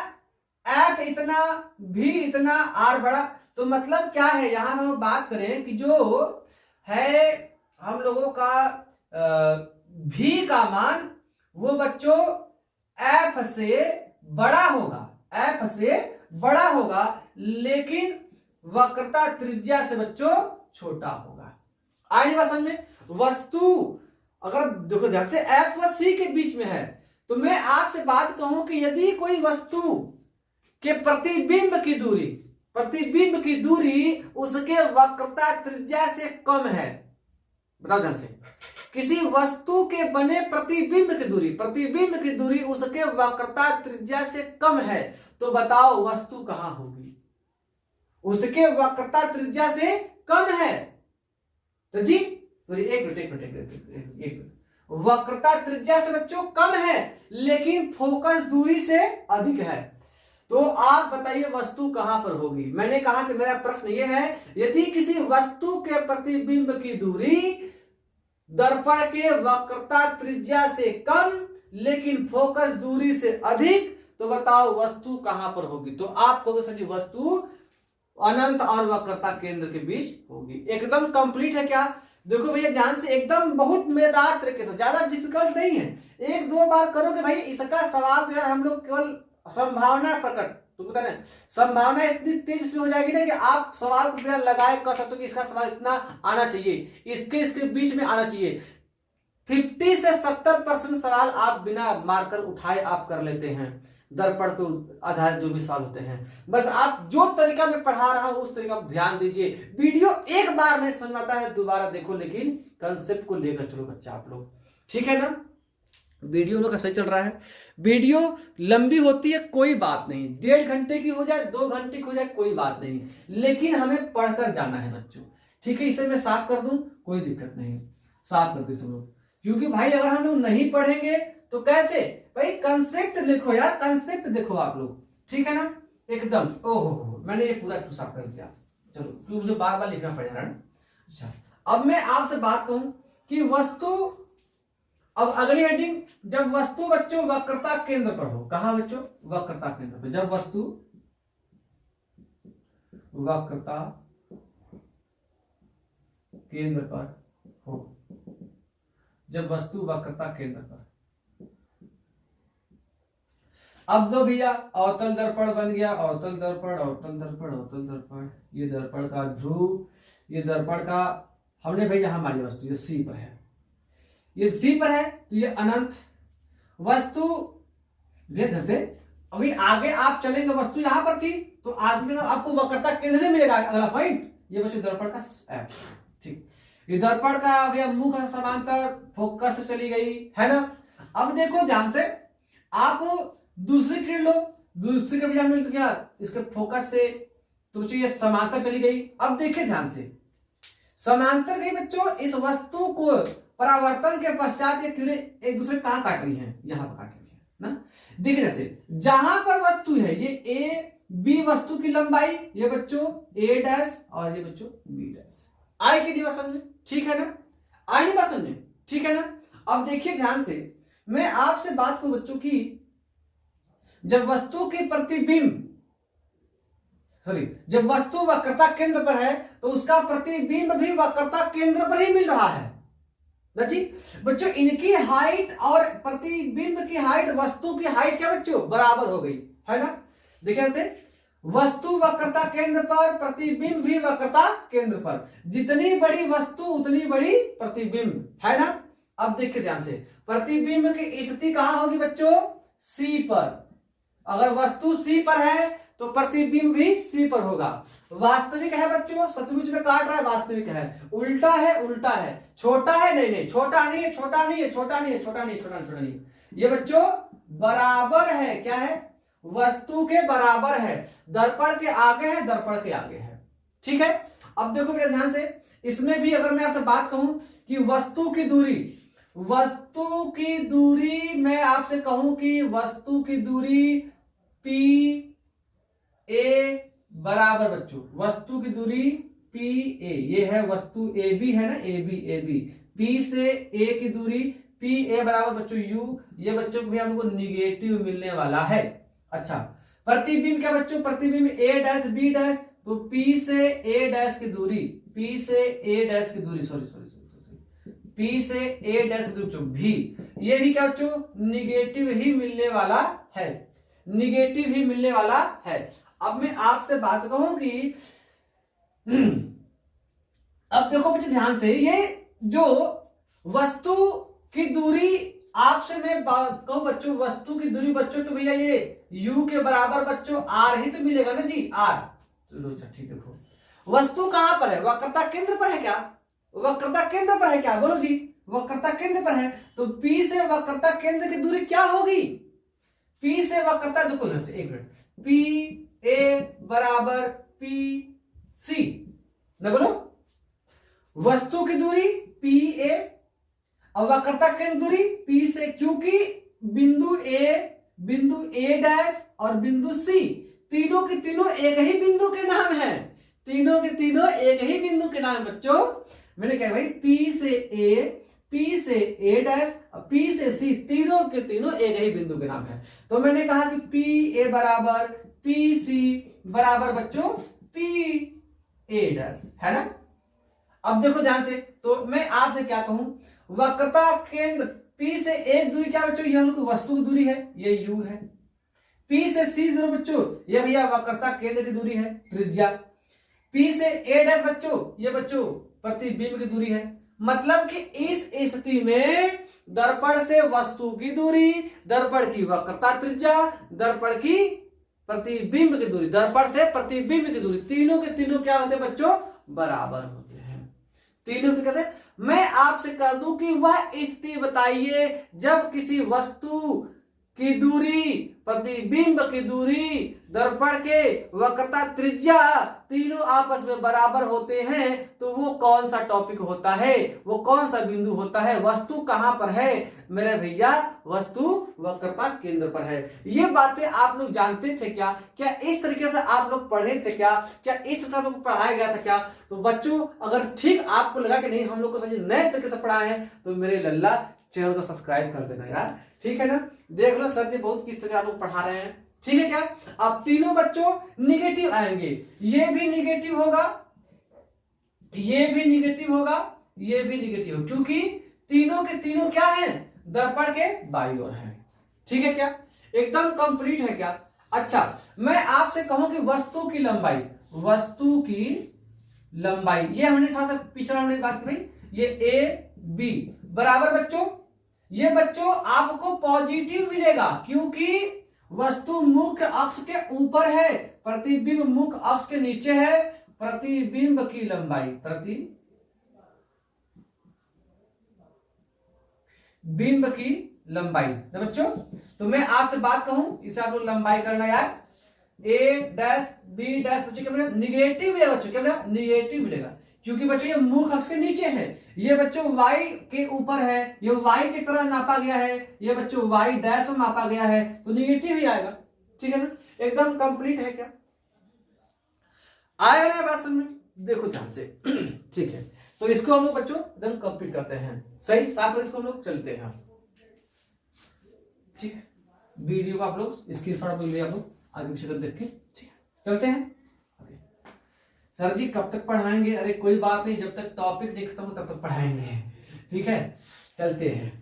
एफ इतना, भी इतना, आर बड़ा, तो मतलब क्या है, यहां हम बात करें कि जो है हम लोगों का भी का मान वो बच्चों एफ से बड़ा होगा, एफ से बड़ा होगा, लेकिन वक्रता त्रिज्या से बच्चों छोटा होगा। आई बात समझ में। वस्तु अगर देखो ध्यान से एफ व सी के बीच में है, तो मैं आपसे बात कहूं कि यदि कोई वस्तु के प्रतिबिंब की दूरी उसके वक्रता त्रिज्या से कम है, बताओ ध्यान से, किसी वस्तु के बने प्रतिबिंब की दूरी उसके वक्रता त्रिज्या से कम है, तो बताओ वस्तु कहां होगी? उसके वक्रता त्रिज्या से कम है तो जी एक मिनट, वक्रता त्रिज्या से बच्चों कम है लेकिन फोकस दूरी से अधिक है, तो आप बताइए वस्तु कहां पर होगी? मैंने कहा कि मेरा प्रश्न यह है, यदि किसी वस्तु के प्रतिबिंब की दूरी दर्पण के वक्रता त्रिज्या से कम लेकिन फोकस दूरी से अधिक, तो बताओ वस्तु कहां पर होगी? तो आप कहोगे सर जी वस्तु अनंत और वक्रता केंद्र के बीच होगी। एकदम कंप्लीट है क्या? देखो भैया ध्यान से, एकदम बहुत मजेदार तरीके से, ज्यादा डिफिकल्ट नहीं है, एक दो बार करोगे भाई इसका सवाल तो यार हम लोग केवल संभावना प्रकट, तो बता रहे संभावना इतनी तेज से हो जाएगी ना कि आप सवाल को बिना लगाए कर सकते हो कि इसका सवाल इतना आना चाहिए, इसके बीच में आना चाहिए। 50 से 70% सवाल आप बिना मार्कर उठाए आप कर लेते हैं, दर्पण पे आधारित जो भी सवाल होते हैं। बस आप जो तरीका मैं पढ़ा रहा हूं उस तरीका ध्यान दीजिए। वीडियो एक बार नहीं समझ में आता है दोबारा देखो, लेकिन कंसेप्ट को लेकर चलो बच्चा आप लोग, ठीक है ना? वीडियो में कैसे चल रहा है? वीडियो लंबी होती है कोई बात नहीं, 1.5 घंटे की हो जाए 2 घंटे की हो जाए कोई बात नहीं, लेकिन हमें पढ़कर जाना है बच्चों, ठीक है? इसे मैं साफ कर दूं कोई दिक्कत नहीं, साफ कर दे सब लोग, क्योंकि भाई अगर हम लोग नहीं पढ़ेंगे तो कैसे भाई? कंसेप्ट लिखो यार, कंसेप्ट देखो आप लोग, ठीक है ना? एकदम ओहो मैंने ये पूरा साफ कर दिया, चलो क्योंकि मुझे बार बार लिखना पड़ रहा है। अच्छा अब मैं आपसे बात कहूं कि वस्तु, अब अगली हेडिंग, जब वस्तु बच्चों वक्रता केंद्र पर हो, कहां बच्चों? वक्रता केंद्र पर। जब वस्तु वक्रता केंद्र पर हो, जब वस्तु वक्रता केंद्र पर। अब दो भैया अवतल दर्पण बन गया, अवतल दर्पण, अवतल दर्पण, अवतल दर्पण, ये दर्पण का ध्रुव, ये दर्पण का हमने भाई यहां मानी वस्तु ये सी पर है, ये सी पर है तो ये अनंत वस्तु से। अभी आगे आप चलेंगे, वस्तु यहां पर थी तो आगे आपको वक्रता केंद्र में मिलेगा अगला पॉइंट, ये बच्चों दर्पण का एफ, ठीक। ये दर्पण का भैया मुख समांतर फोकस से चली गई है ना। अब देखो ध्यान से, आप दूसरी किरण लो, दूसरी किरण भैया मिलती क्या इसके फोकस से, तो ये समांतर चली गई। अब देखिए ध्यान से, समांतर गई बच्चों, इस वस्तु को परावर्तन के पश्चात ये किरणें एक दूसरे कहां काट रही हैं? यहां पर काट रही है ना। देखिए जैसे जहां पर वस्तु है, ये ए बी वस्तु की लंबाई, ये बच्चों ए डैश और ये बच्चों बी डैश, आई की नहीं समझ में, ठीक है ना? आई नहीं समझ में, ठीक है ना? अब देखिए ध्यान से, मैं आपसे बात करूं बच्चों की, जब वस्तु की प्रतिबिंब, जब वस्तु वक्रता केंद्र पर है तो उसका प्रतिबिंब भी वक्रता केंद्र पर ही मिल रहा है ना जी बच्चों। इनकी हाइट और प्रतिबिंब की हाइट, वस्तु की हाइट क्या बच्चों बराबर हो गई है ना। देखिए ऐसे, वस्तु वक्रता केंद्र पर, प्रतिबिंब भी वक्रता केंद्र पर, जितनी बड़ी वस्तु उतनी बड़ी प्रतिबिंब है ना। अब देखिए ध्यान से, प्रतिबिंब की स्थिति कहां होगी बच्चों? सी पर। अगर वस्तु सी पर है तो प्रतिबिंब भी सी पर होगा। वास्तविक है बच्चों, सचमुच में काट रहा है, वास्तविक है। उल्टा है, उल्टा है। छोटा है, नहीं नहीं छोटा नहीं है, छोटा नहीं है, छोटा नहीं है, छोटा नहीं, छोटा छोटा नहीं, ये बच्चों बराबर है। क्या है? वस्तु के बराबर है, दर्पण के आगे है, दर्पण के आगे है, ठीक है। अब देखो मेरे ध्यान से, इसमें भी अगर मैं आपसे बात कहूं कि वस्तु की दूरी, वस्तु की दूरी मैं आपसे कहूं कि वस्तु की दूरी पी ए बराबर बच्चों, वस्तु की दूरी पी ए, ये है वस्तु ए बी है ना, ए बी, पी से ए की दूरी पी ए बराबर बच्चों यू, ये बच्चों को भी हमको निगेटिव मिलने वाला है। अच्छा, प्रतिबिंब क्या बच्चों, प्रतिबिंब ए डैश बी डैश, तो पी से ए डैश की दूरी, पी से ए डैश की दूरी, पी से ए डैश की दूरी बच्चों भी, ये भी क्या बच्चों निगेटिव ही मिलने वाला है, निगेटिव ही मिलने वाला है। अब मैं आपसे बात कहूं कि अब देखो बच्चों ध्यान से, ये जो वस्तु की दूरी आपसे मैं कहूं बच्चों, वस्तु की दूरी बच्चों तो भैया ये u के बराबर बच्चों r ही तो मिलेगा ना जी, r। चलो अच्छा ठीक है, देखो वस्तु कहां पर है, वक्रता केंद्र पर है क्या, वक्रता केंद्र पर है क्या, बोलो जी, वक्रता केंद्र पर है। तो P से वक्रता केंद्र की दूरी क्या होगी, P से वक्रता, देखो एक मिनट, P A बराबर P C ना, बोलो वस्तु की दूरी P A और वक्रता केंद्र दूरी P से, क्योंकि बिंदु A डैश और बिंदु C तीनों के तीनों एक ही बिंदु के नाम है, तीनों के तीनों एक ही बिंदु के नाम बच्चों। मैंने कहा भाई P से A डैश और P से C तीनों के तीनों एक ही बिंदु के नाम है। तो मैंने कहा कि P A बराबर P C बराबर बच्चों P A डैश, है ना। अब देखो ध्यान से, तो मैं आपसे क्या कहूं, वक्रता केंद्र P से A दूरी क्या बच्चों, ये हमको वस्तु की दूरी है, ये U है। P से C दूरी बच्चों, ये भैया वक्रता केंद्र की दूरी है, त्रिज्या। P से A डैश बच्चों, ये बच्चों प्रतिबिंब की दूरी है। मतलब कि इस स्थिति में दर्पण से वस्तु की दूरी, दर्पण की वक्रता त्रिज्या, दर्पण की प्रतिबिंब की दूरी, दर्पण से प्रतिबिंब की दूरी, तीनों के तीनों क्या होते हैं बच्चों, बराबर होते हैं, तीनों तो कहते हैं। मैं आपसे कर दूं कि वह स्थिति बताइए जब किसी वस्तु की दूरी, प्रतिबिंब की दूरी, दर्पण के वक्रता त्रिज्या तीनों आपस में बराबर होते हैं, तो वो कौन सा टॉपिक होता है, वो कौन सा बिंदु होता है, वस्तु कहां पर है मेरे भैया, वस्तु वक्रता केंद्र पर है। ये बातें आप लोग जानते थे क्या, क्या इस तरीके से आप लोग पढ़े थे क्या, क्या इस तरह से पढ़ाया गया था क्या। तो बच्चों अगर ठीक आपको लगा कि नहीं हम लोग को सही नए तरीके से पढ़ाए हैं, तो मेरे लल्ला चैनल को सब्सक्राइब कर देना यार, ठीक है ना। देख लो सर जी बहुत किस तरह आप लोग पढ़ा रहे हैं, ठीक है क्या। अब तीनों बच्चों निगेटिव आएंगे, ये भी निगेटिव होगा, ये भी निगेटिव होगा, ये भी निगेटिव होगा, क्योंकि तीनों के तीनों क्या हैं, दर्पण के बाईं ओर हैं, ठीक है क्या, एकदम कंप्लीट है क्या। अच्छा मैं आपसे कहूं कि वस्तु की लंबाई, वस्तु की लंबाई, ये हमने थोड़ा सा पिछला हमने बात की भाई, ये ए बी बराबर बच्चों, ये बच्चों आपको पॉजिटिव मिलेगा, क्योंकि वस्तु मुख्य अक्ष के ऊपर है, प्रतिबिंब मुख्य अक्ष के नीचे है। प्रतिबिंब की लंबाई, प्रतिबिंब की लंबाई ना बच्चों। तो मैं आपसे बात कहूं, इसे आप लोग लंबाई करना यार, ए डैश बी डैश बच्चों क्या मिलेगा, निगेटिव मिलेगा बच्चों, क्या मिलेगा, निगेटिव मिलेगा, क्योंकि बच्चों ये मुख्य अक्ष के नीचे है, ये बच्चों y के ऊपर है, ये y की तरह नापा गया है, ये बच्चों y डैश में मापा गया है, तो निगेटिव ही आएगा, ठीक है ना, एकदम कंप्लीट है क्या, आएगा ना बात समझ में। देखो ध्यान से ठीक है, तो इसको हम लोग बच्चों एकदम कंप्लीट करते हैं, सही साफ, इसको हम लोग चलते हैं, ठीक है। वीडियो को आप लोग स्क्रीनशॉट ले आप लोग आगे पीछे कर देख के, ठीक है चलते हैं। सर जी कब तक पढ़ाएंगे, अरे कोई बात नहीं, जब तक टॉपिक नहीं खत्म हो तब तक पढ़ाएंगे, ठीक है चलते हैं।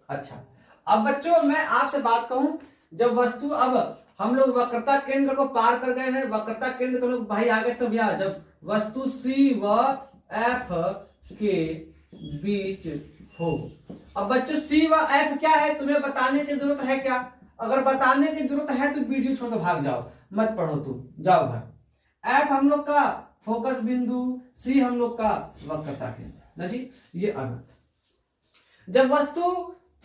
अच्छा अब बच्चों मैं आपसे बात कहूं, जब वस्तु, अब हम लोग वक्रता केंद्र को पार कर गए हैं, वक्रता केंद्र को लोग भाई आगे तो भैया जब वस्तु C व F के बीच हो। अब बच्चों C व F क्या है तुम्हें बताने की जरूरत है क्या, अगर बताने की जरूरत है तो वीडियो छोड़कर भाग जाओ, मत पढ़ो तुम, जाओ घर। F हम लोग का फोकस बिंदु, C हम लोग का वक्रता केंद्र ना जी, ये अनंत। जब वस्तु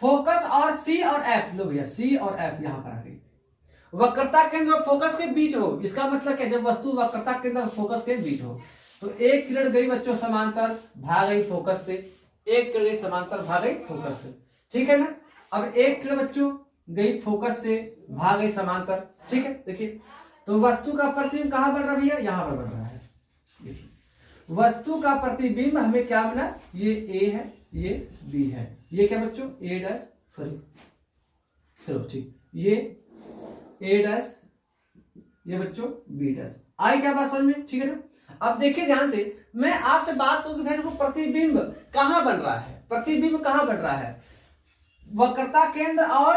फोकस और C और F, लो भैया C और F यहां पर आ गई, वक्रता केंद्र और फोकस के बीच हो, इसका मतलब क्या, जब वस्तु वक्रता केंद्र और फोकस के बीच हो, तो एक किरण गई बच्चों समांतर, भाग गई फोकस से, एक किरण गई समांतर, भाग गई फोकस से, ठीक है ना। अब एक किरण बच्चों गई फोकस से, भाग गई समांतर, ठीक है। देखिए तो वस्तु का प्रतिबिंब कहां बन रहा है भैया, यहां पर बन रहा है, देखिए वस्तु का प्रतिबिंब हमें क्या मिला, ये A है, ये बी है, ये क्या बच्चों ए डैश, सॉरी चलो ठीक, ये ए डैश, ये बच्चों बी डैश। आई क्या बात समझ में, ठीक है ना। अब देखिए ध्यान से, मैं आपसे बात करूं कि भाई देखो प्रतिबिंब कहां बन रहा है, प्रतिबिंब कहां बन रहा है, वक्रता केंद्र और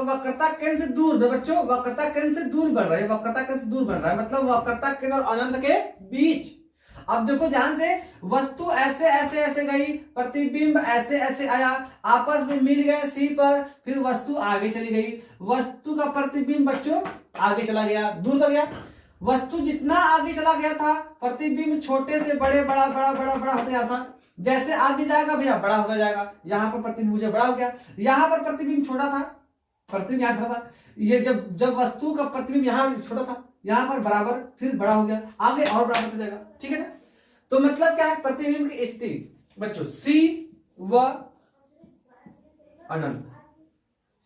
वक्रता केंद्र से दूर में बच्चों, वक्रता केंद्र से दूर बन रहा है, वक्रता केंद्र से दूर बन रहा है, मतलब वक्रता केंद्र और अनंत के बीच। अब देखो ध्यान से, वस्तु ऐसे ऐसे ऐसे गई, प्रतिबिंब ऐसे ऐसे आया, आपस में मिल गए सी पर, फिर वस्तु आगे चली गई, वस्तु का प्रतिबिंब बच्चों आगे चला गया, दूर तक गया। वस्तु जितना आगे चला गया था, प्रतिबिंब छोटे से बड़े बड़ा बड़ा बड़ा बड़ा होता जा था, जैसे आगे जाएगा भैया बड़ा होता जाएगा। यहाँ पर प्रतिबिंब मुझे बड़ा हो गया, यहाँ पर प्रतिबिंब छोटा था, प्रतिबिंब यहाँ छोटा था, ये जब जब वस्तु का प्रतिबिंब यहाँ छोटा था, यहाँ पर बराबर, फिर बड़ा हो गया, आगे और बड़ा होता जाएगा, ठीक है ना। तो मतलब क्या है, प्रतिबिंब की स्थिति बच्चों सी व अनंत,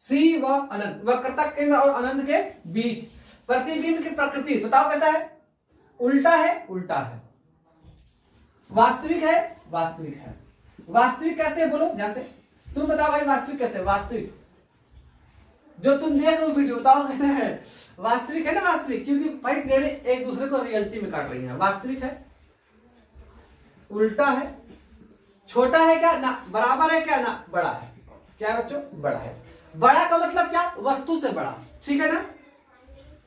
सी व अनंत, वक्रता केंद्र और अनंत के बीच। प्रतिबिंब की प्रकृति बताओ कैसा है, उल्टा है, उल्टा है, वास्तविक है, वास्तविक है। वास्तविक कैसे है बोलो ध्यान से, तुम बताओ भाई वास्तविक कैसे, वास्तविक जो तुम देख रहे हो वीडियो बताओ कैसे है, वास्तविक है ना, वास्तविक, क्योंकि भाई किरणें एक दूसरे को रियलिटी में काट रही हैं। वास्तविक है, उल्टा है, छोटा है क्या ना, बराबर है क्या ना, बड़ा है, क्या है बच्चों, बड़ा है। बड़ा का मतलब क्या, वस्तु से बड़ा, ठीक है ना,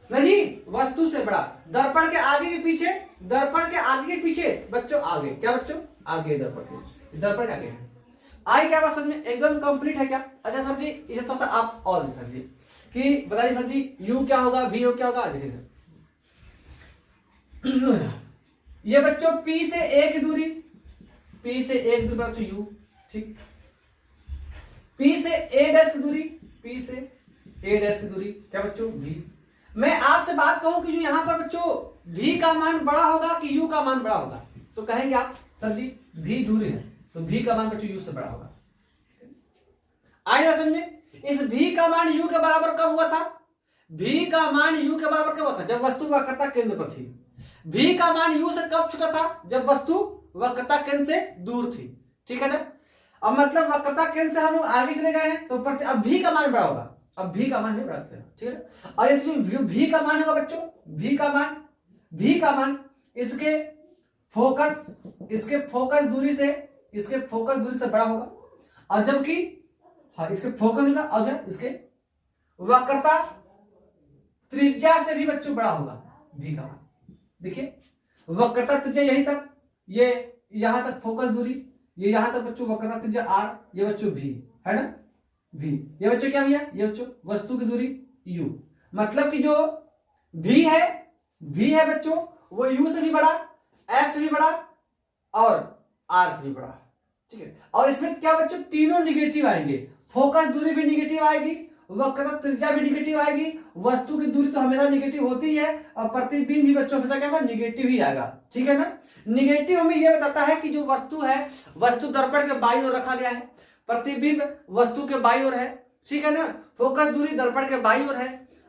नहीं वस्तु से बड़ा। दर्पण के आगे के पीछे, दर्पण के आगे के पीछे बच्चों आगे, क्या बच्चों आगे, दर्पण के, दर्पण के आगे है। आई क्या बात समझ में, एकदम कंप्लीट है क्या। अच्छा सर जी ये थोड़ा सा आप और दिखाइए कि बताइए सर जी यू क्या होगा, वी क्या होगा, देखिए ये बच्चों पी से ए की दूरी, पी से ए की दूरी बच्चों यू, ठीक, पी से ए डैश की दूरी, पी से ए डैश की दूरी क्या बच्चों वी। मैं आपसे बात कहूं कि जो यहां पर बच्चों भी का मान बड़ा होगा कि यू का मान बड़ा होगा, तो कहेंगे आप सर जी भी दूरी है तो भी का मान बच्चों यू से बड़ा होगा। आइए समझे, इस भी का मान यू के बराबर कब हुआ था, भी का मान यू के बराबर कब हुआ था, जब वस्तु वक्रता केंद्र पर थी। भी का मान यू से कब छोटा था, जब वस्तु वक्रता केंद्र से दूर थी, ठीक है ना। अब मतलब वक्रता केंद्र से हम लोग आगे चले गए हैं, तो अब भी का मान बड़ा होगा, अब भी का मान भी बड़ा है, ठीक है। और ये भी का मान होगा बच्चों, भी का मान, भी का मान इसके फोकस, इसके फोकस दूरी से, इसके फोकस दूरी से बड़ा होगा, और जबकि हाँ इसके फोकस दूरी और इसके वक्रता त्रिज्या से भी बच्चों बड़ा होगा भी का मान। देखिए वक्रता त्रिज्या यहीं तक, ये यहां तक फोकस दूरी, ये यहां तक बच्चों वक्रता त्रिज्या आर, ये बच्चों भी है ना, भी, ये बच्चों क्या भैया, ये बच्चों वस्तु की दूरी u, मतलब कि जो v है बच्चों वो u से भी बड़ा, f से भी बड़ा और r से भी बड़ा, ठीक है। और इसमें क्या बच्चों तीनों निगेटिव आएंगे, फोकस दूरी भी निगेटिव आएगी, वक्रता त्रिज्या भी निगेटिव आएगी, वस्तु की दूरी तो हमेशा निगेटिव होती है, और प्रतिबिंब भी बच्चों हमेशा क्या होगा, निगेटिव ही आएगा, ठीक है ना। निगेटिव हमें यह बताता है कि जो वस्तु है, वस्तु दर्पण के बाईं ओर रखा गया है, प्रतिबिंब वस्तु के बाईं ओर है, ठीक है ना, फोकस दूरी दर्पण के बाईं ओर है,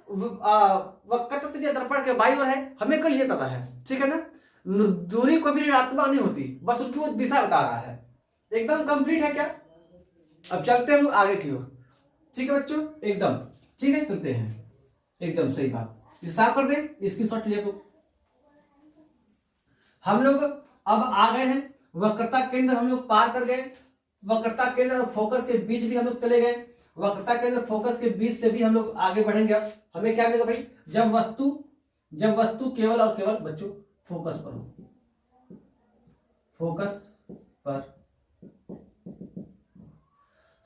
वक्रता त्रिज्या दर्पण के बाईं ओर है, हमें कल ये पता है, ठीक है ना। दूरी कोई भी ऋणात्मक नहीं होती, बस उसकी वो दिशा बता रहा है। एकदम कंप्लीट है क्या। अब चलते हैं हम लोग आगे की ओर, ठीक है बच्चों, एकदम ठीक है, चलते हैं, एकदम सही बात, इसे साफ कर दे, इसकी शॉट लिया तो हम लोग अब आ गए हैं, वक्रता केंद्र हम लोग पार कर गए, वक्रता केंद्र और फोकस के बीच भी हम लोग चले गए, वक्रता केंद्र फोकस के बीच से भी हम लोग आगे बढ़ेंगे। अब हमें क्या मिलेगा भाई, जब वस्तु केवल और केवल बच्चों फोकस पर हो, फोकस पर,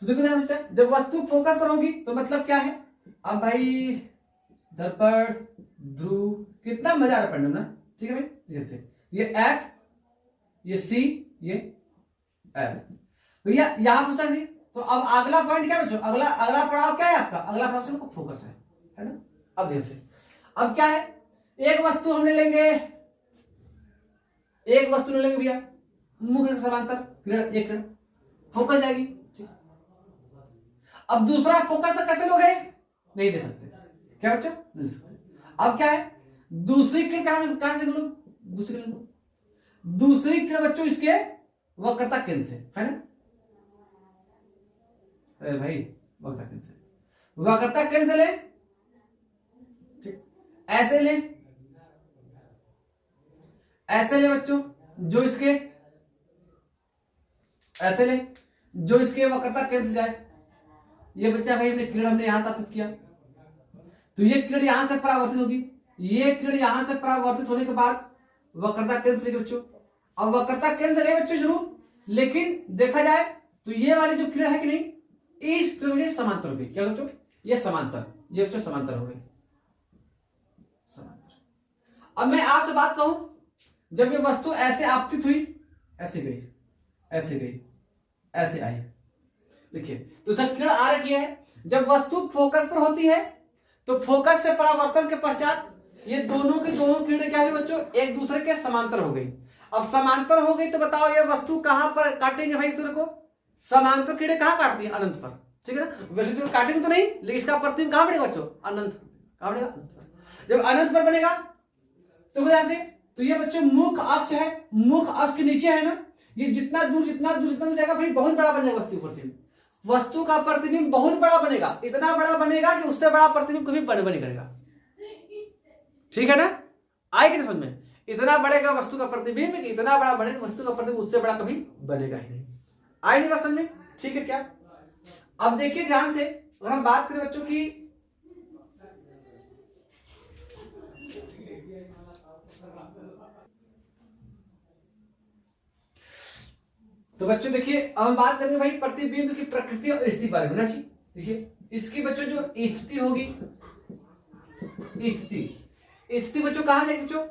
तो देखो ध्यान बच्चा, जब वस्तु फोकस पर होगी तो मतलब क्या है, अब भाई दर्पण ध्रुव, कितना मजा आ रहा है पढ़ने में, ठीक है भाई, जैसे ये F, ये C, ये F, भैया यहां पूछता थी। तो अब अगला पॉइंट क्या बच्चों, अगला पड़ाव क्या है आपका, अगला पड़ाव से फोकस है ना। अब ध्यान से, अब क्या है, एक वस्तु हमने लेंगे, एक वस्तु ले लेंगे भैया, मुख्य समांतर किरण, एक किरण फोकस जाएगी, ठीक। अब दूसरा फोकस कैसे लोगे, नहीं ले सकते, क्या बच्चों नहीं ले सकते। अब क्या है, दूसरी किरण कहां से लोग, दूसरी किरण बच्चों इसके वक्रता केंद्र से, है ना, अरे भाई वक्रता कैंसिल, वक्रता कैंसिल है, ठीक, ऐसे ले, ऐसे ले बच्चों, जो इसके ऐसे ले, जो इसके वक्रता कैंसिल जाए। ये बच्चा भाई हमने किरण हमने यहां साबित किया, तो ये किरण यहां से परावर्तित होगी, ये किरण यहां से परावर्तित होने के बाद वक्रता कैंसिल है बच्चों। अब वक्रता कैंसिल है बच्चों जरूर, लेकिन देखा जाए तो ये वाली जो किरण है कि नहीं, इस किरण समांतर हो गई। क्या बच्चों, ये समांतर, ये बच्चों समांतर हो गई, समांतर। अब मैं आपसे बात कहूं, जब ये वस्तु ऐसे आपतित हुई, ऐसे गई, ऐसे गई, ऐसे आई, देखिए तो सब किरण आ रखी है। जब वस्तु फोकस पर होती है तो फोकस से परावर्तन के पश्चात ये दोनों की दोनों किरणें क्या हुई बच्चों, एक दूसरे के समांतर हो गई। अब समांतर हो गई तो बताओ ये वस्तु कहां पर काटेंगे भाई, दूसरे को समांतर किरणें कहां काटती है, अनंत पर, ठीक है ना। वैसे तो काटेंगे तो नहीं, लेकिन इसका प्रतिबिंब कहां बनेगा बच्चों, अनंत, कहां बनेगा, जब अनंत पर बनेगा तो से, तो ये बच्चों मुख्य अक्ष है, मुख्य अक्ष के नीचे है ना, ये जितना दूर जाएगा भाई बहुत बड़ा बनेगा वस्तु प्रतिबिंब, वस्तु का प्रतिबिंब बहुत बड़ा बनेगा, इतना बड़ा बनेगा कि उससे बड़ा प्रतिबिंब कभी बने नहीं करेगा, ठीक है ना। आएगी ना समझ में, इतना बढ़ेगा वस्तु का प्रतिबिंब कि इतना बड़ा बनेगा वस्तु का प्रतिबिंब उससे बड़ा कभी बनेगा ही नहीं। आई नहीं बात समझ में, ठीक है क्या। अब देखिए ध्यान से, अगर हम बात करें बच्चों की, तो बच्चों देखिए अब हम बात करेंगे भाई प्रतिबिंब की प्रकृति और स्थिति बारे में ना जी। देखिए इसकी बच्चों जो स्थिति होगी, स्थिति बच्चों कहां जाएगी बच्चों,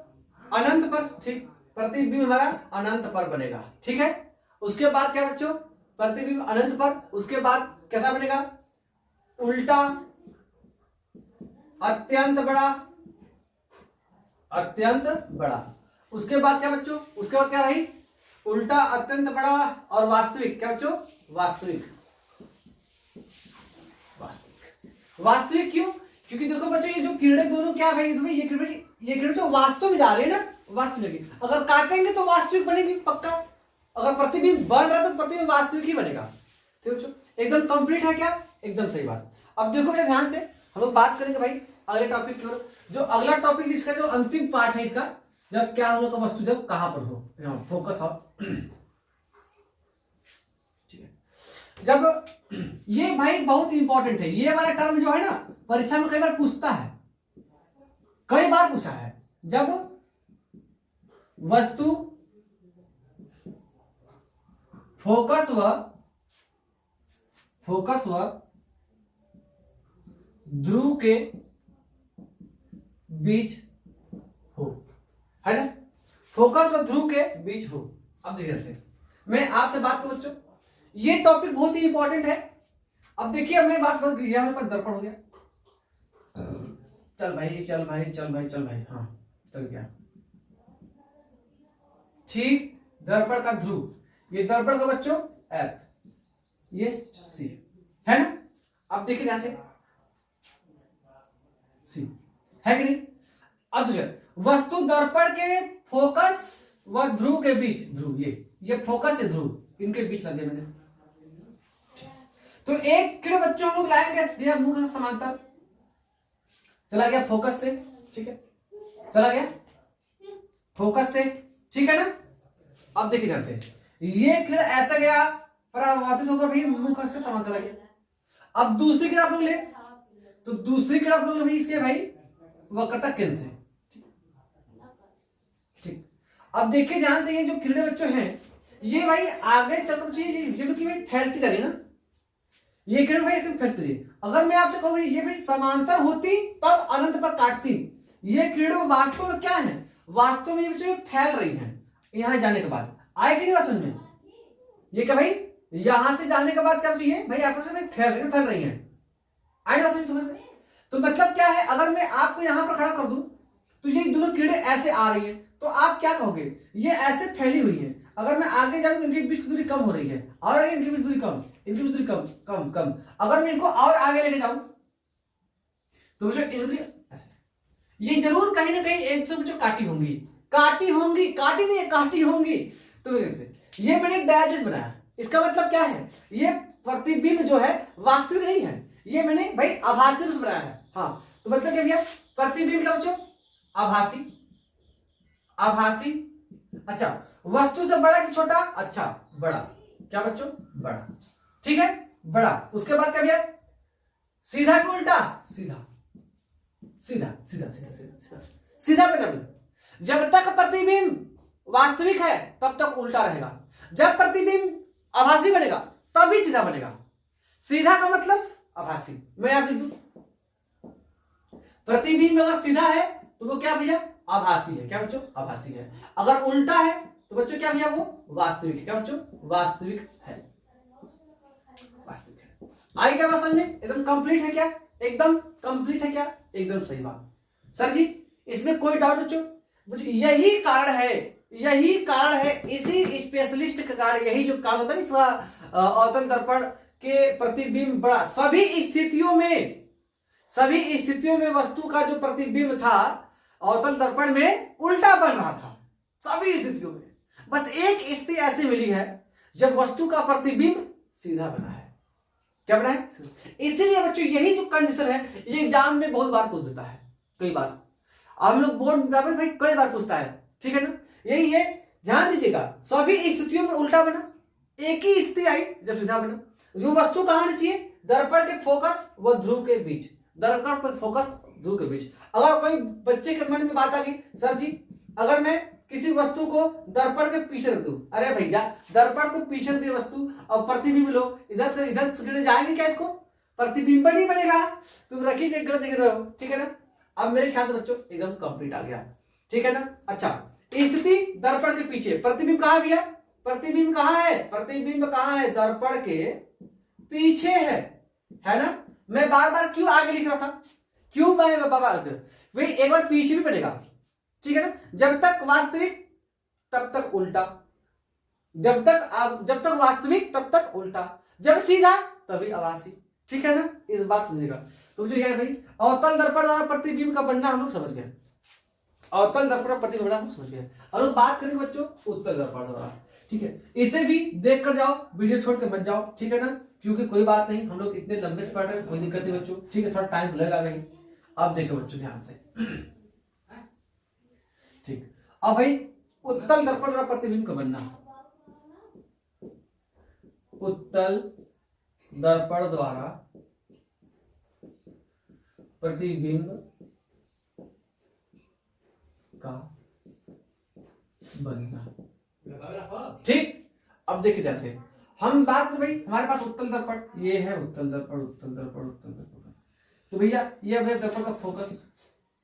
अनंत पर, ठीक, प्रतिबिंब हमारा अनंत पर बनेगा, ठीक है। उसके बाद क्या बच्चों, प्रतिबिंब अनंत पर, उसके बाद कैसा बनेगा, उल्टा, अत्यंत बड़ा, अत्यंत बड़ा। उसके बाद क्या बच्चों, उसके बाद क्या भाई, उल्टा, अत्यंत बड़ा और वास्तविक, क्या बच्चों, वास्तविक, वास्तविक क्यों, क्योंकि देखो बच्चों ये जो किरणें दोनों क्या भाई, ये किरणें जो वास्तव में जा रही है ना, वास्तविक, अगर काटेंगे तो वास्तविक बनेगी पक्का, अगर प्रतिबिंब बन रहा है तो प्रतिबिंब वास्तविक ही बनेगा, ठीक बच्चों, एकदम कंप्लीट है क्या, एकदम सही बात। अब देखो बेटा ध्यान से, हम लोग बात करेंगे भाई अगले टॉपिक की ओर, जो अगला टॉपिक जिसका जो अंतिम पार्ट है इसका, जब क्या होगा वस्तु जब कहां पर हो, फोकस हो, ठीक है। जब ये भाई बहुत इंपॉर्टेंट है, ये वाला टर्म जो है ना परीक्षा में कई बार पूछता है, कई बार पूछा है, जब वस्तु फोकस व ध्रुव के बीच हो, है ना, फोकस व ध्रुव के बीच हो। अब देखिए से मैं आपसे बात करूं बच्चों, ये टॉपिक बहुत ही इंपॉर्टेंट है। अब देखिए अब मैं बात समझ गया, मेरे पास दर्पण हो गया, चल भाई चल भाई चल भाई चल भाई, हाँ चल गया, ठीक, दर्पण का ध्रुव, ये दर्पण का बच्चों एफ, ये सी है ना। अब देखिए ध्यान से, सी है कि नहीं। अब वस्तु दर्पण के फोकस व ध्रुव के बीच, ध्रुव ये फोकस है, ध्रुव इनके बीच लगे मैंने, तो एक किरण बच्चों हम लोग लाएंगे भैया मुख्य समांतर, चला गया फोकस से, ठीक है, चला गया फोकस से, ठीक है ना। अब देखिए ध्यान से, ये किरण ऐसा गया परावर्तित होकर भी मुख्य के समान चला गया। अब दूसरी किरण आप लोग ले, तो दूसरी किरण आप लोग इसके भाई वक्रता केंद्र से, ठीक। अब देखिए ध्यान से, ये जो किरणें बच्चों हैं ये भाई आगे चलकर ये फैलती जा रही है ना, ये किरण भाई फैलती रही। अगर मैं आपसे कहूं ये भाई समांतर होती तब अनंत पर काटती, ये किरणें वास्तव में क्या है, वास्तव में ये फैल रही हैं यहां जाने के बाद, आए कि नहीं बात समझ में, ये क्या भाई यहां से जाने के बाद क्या चाहिए भाई आपस में फैल रही है, आए ना समझ। तो मतलब क्या है, अगर मैं आपको यहां पर खड़ा कर दूं तो ये दोनों किरणें ऐसे आ रही हैं, तो आप क्या कहोगे, ये ऐसे फैली हुई है, अगर मैं आगे जाऊं तो इनके बीच की दूरी कम हो रही है, और इनकी बीच दूरी कम, इनकी बीच दूरी कम कम कम, अगर मैं इनको और आगे लेके जाऊं तो ये जरूर कहीं ना कहीं एक दूसरे जो काटी होंगी, तो ये मैंने डायरेक्ट बनाया, इसका मतलब क्या है, ये प्रतिबिंब जो है वास्तविक नहीं है, ये मैंने भाई आभासी रूप से बनाया है। हाँ, तो मतलब क्या भैया, प्रतिबिंब क्या बच्चों, आभासी, आभासी। अच्छा, वस्तु से बड़ा कि छोटा, अच्छा बड़ा, क्या बच्चों, बड़ा, ठीक है, बड़ा। उसके बाद क्या भैया, सीधा कि उल्टा, सीधा, सीधा सीधा सीधा सीधा सीधा सीधा बेटा। जब तक प्रतिबिंब वास्तविक है तब तक उल्टा रहेगा, जब प्रतिबिंब आभासी बनेगा तभी सीधा बनेगा। सीधा का मतलब आभासी, मैं यहां लिख दूं, प्रतिबिंब अगर सीधा है तो वो क्या भैया, आभासी है, क्या बच्चों, आभासी है। अगर उल्टा है तो बच्चों क्या भैया, वो वास्तविक है, क्या बच्चों, वास्तविक है, वास्तविक है। आई क्या बात समझ में, एकदम कंप्लीट है क्या, एकदम कंप्लीट है क्या, एकदम सही बात सर जी, इसमें कोई डाउट बच्चों। यही कारण है, यही कारण है, इसी स्पेशलिस्ट का कारण, यही जो कारण होता है इसका अवतल दर्पण के प्रतिबिंब बड़ा, सभी स्थितियों में वस्तु का जो प्रतिबिंब था अवतल दर्पण में उल्टा बन रहा था, सभी स्थितियों में। बस एक स्थिति ऐसी मिली है जब वस्तु का प्रतिबिंब सीधा बना है, क्या बना है, इसीलिए बच्चों यही जो कंडीशन है ये एग्जाम में बहुत बार पूछ देता है, कई बार हम लोग बोर्ड में भाई कई बार पूछता है, ठीक है ना। यही है, ध्यान दीजिएगा, सभी स्थितियों में उल्टा बना, एक ही स्थिति आई जब सीधा बना। जो वस्तु कहां होनी चाहिए, दर्पण के फोकस व ध्रुव के बीच, दर्पण के फोकस ध्रुव के बीच। अगर कोई बच्चे के मन में बात आ गई, सर जी अगर मैं किसी वस्तु को दर्पण के पीछे रख दूं, अरे भैया दर्पण को पीछे रख दी वस्तु और प्रतिबिंब लो, इधर से गिर जाएंगे क्या, इसको प्रतिबिंब नहीं बनेगा, तुम रखी गलत जगह रहे हो, ठीक है ना। अब मेरे ख्याल से बच्चों एकदम कंप्लीट आ गया, ठीक है ना। अच्छा, स्थिति दर्पण के पीछे, प्रतिबिंब कहां भैया, प्रतिबिंब कहां है, प्रतिबिंब कहां है, दर्पण के पीछे है ना। मैं बार बार क्यों आगे लिख रहा था, क्यों मैं बार भाई एक बार पीछे भी पड़ेगा, ठीक है ना। जब तक वास्तविक तब तक उल्टा, जब तक वास्तविक तब तक उल्टा, जब सीधा तभी आभासी, ठीक है ना। इस बात समझिएगा। तो मुझे क्या है भाई, अवतल दर्पण द्वारा प्रतिबिंब का बनना हम लोग समझ गए, अवतल दर्पण प्रतिबिंब बनना हम समझ गए। और बात करेंगे बच्चों उत्तल दर्पण द्वारा, ठीक है। इसे भी देख कर जाओ, वीडियो छोड़ के मत जाओ, ठीक है ना, क्योंकि कोई बात नहीं, हम लोग इतने लंबे से पढ़ रहे हैं, कोई दिक्कत नहीं बच्चों, ठीक है, थोड़ा टाइम लगेगा नहीं। अब देखो बच्चों ध्यान से, ठीक। अब भाई उत्तल दर्पण द्वारा प्रतिबिंब का बनना, उत्तल दर्पण द्वारा प्रतिबिंब का बनना, ठीक। अब देखिए जैसे हम बात करें भाई, हमारे पास उत्तल दर्पण, ये है उत्तल दर्पण, उत्तल दर्पण, उत्तल दर्पण। तो भैया ये अब दर्पण का फोकस,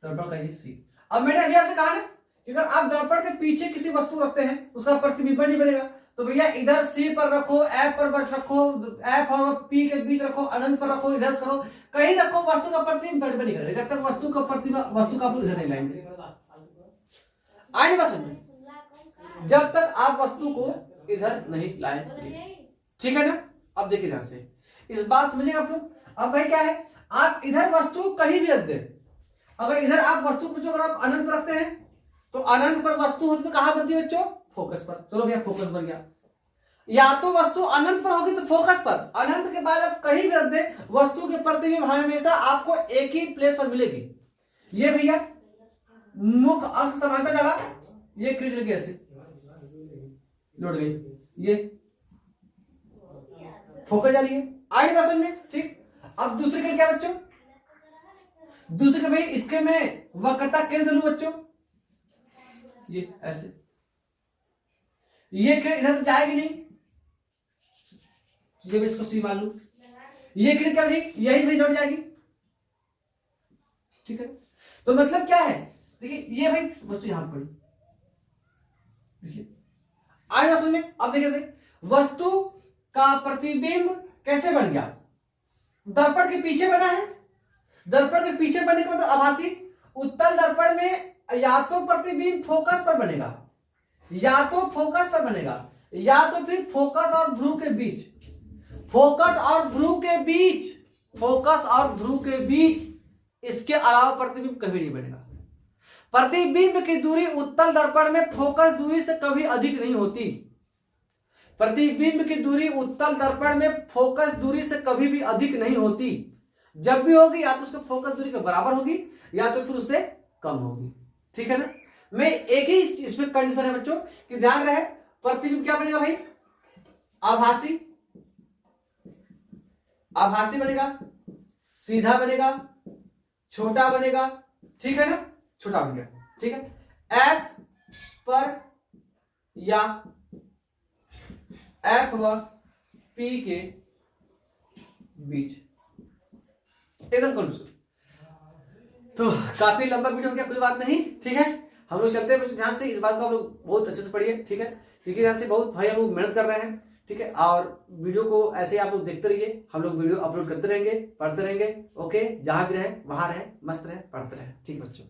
दर्पण का ये सी। अब मैंने अभी आपसे कहा ना कि अगर आप दर्पण के पीछे किसी वस्तु रखते हैं उसका प्रतिबिंब नहीं बनेगा, तो भैया इधर सी पर रखो, एफ पर बस रखो, एफ और पी के बीच रखो, अनंत पर रखो, इधर करो, कहीं रखो, वस्तु का प्रतिबिंब नहीं करेगा, जब तक वस्तु का प्रतिबिंब, वस्तु का आप इधर नहीं लाएंगे, आगे बस में, जब तक आप वस्तु को इधर नहीं लाएंगे, ठीक है ना। अब देखिए ध्यान से, इस बात समझिएगा आप लोग। अब भाई क्या है, आप इधर वस्तु कहीं भी रख दे, अगर इधर आप वस्तु को जो अगर आप अनंत पर रखते हैं तो अनंत पर वस्तु होती तो कहां बनती है बच्चों, फोकस पर। चलो भैया फोकस बन गया, या तो वस्तु अनंत पर होगी तो फोकस पर, अनंत के बाद आप कहीं भी रख दे वस्तु के प्रतिबिंब हमेशा आपको एक ही प्लेस पर मिलेगी। ये भैया मुख अंश समांतर डाला, ये क्रीज लगी ऐसे लौट गई, ये फोकस जा रही है, आई बात समझ में, ठीक। अब दूसरे के क्या बच्चों, दूसरे के भाई इसके में वक्रता कैंसिल हुई बच्चों, ये ऐसे, ये किरण इधर से जाएगी नहीं, ये भी इसको सी मान लू, ये किरण क्या थी, यही से जुड़ जाएगी, ठीक है। तो मतलब क्या है, देखिए ये भाई वस्तु यहां पड़ी, देखिए आगे समझ में। अब देखिए वस्तु का प्रतिबिंब कैसे बन गया, दर्पण के पीछे बना है, दर्पण के पीछे बनने का मतलब आभासी। उत्तल दर्पण में या तो प्रतिबिंब फोकस पर बनेगा, या तो फोकस पर बनेगा, या तो फिर फोकस और ध्रुव के बीच, फोकस और ध्रुव के बीच, फोकस और ध्रुव के बीच, इसके अलावा प्रतिबिंब कभी नहीं बनेगा। प्रतिबिंब की दूरी उत्तल दर्पण में फोकस दूरी से कभी अधिक नहीं होती। प्रतिबिंब की दूरी उत्तल दर्पण में फोकस दूरी से कभी भी अधिक नहीं होती। जब भी होगी या तो उसका फोकस दूरी के बराबर होगी या तो फिर उससे कम होगी। ठीक है ना। मैं एक ही इसमें कंडीशन है बच्चों कि ध्यान रहे, प्रतिबिंब क्या बनेगा भाई, आभासी, आभासी बनेगा, सीधा बनेगा, छोटा बनेगा। ठीक है ना, छोटा बन गया। ठीक है, एफ पर या एफ व पी के बीच, एकदम कंफ्यूज। तो काफी लंबा वीडियो हो गया, कोई बात नहीं। ठीक है, हम लोग चलते हैं बच्चों, ध्यान से इस बात को आप लोग बहुत अच्छे से पढ़िए। ठीक है, देखिए ध्यान से, बहुत भाई हम लोग मेहनत कर रहे हैं। ठीक है, और वीडियो को ऐसे ही आप लोग देखते रहिए, हम लोग वीडियो अपलोड करते रहेंगे, पढ़ते रहेंगे। ओके, जहां भी रहे वहां रहे, मस्त रहे, पढ़ते रहे। ठीक बच्चों।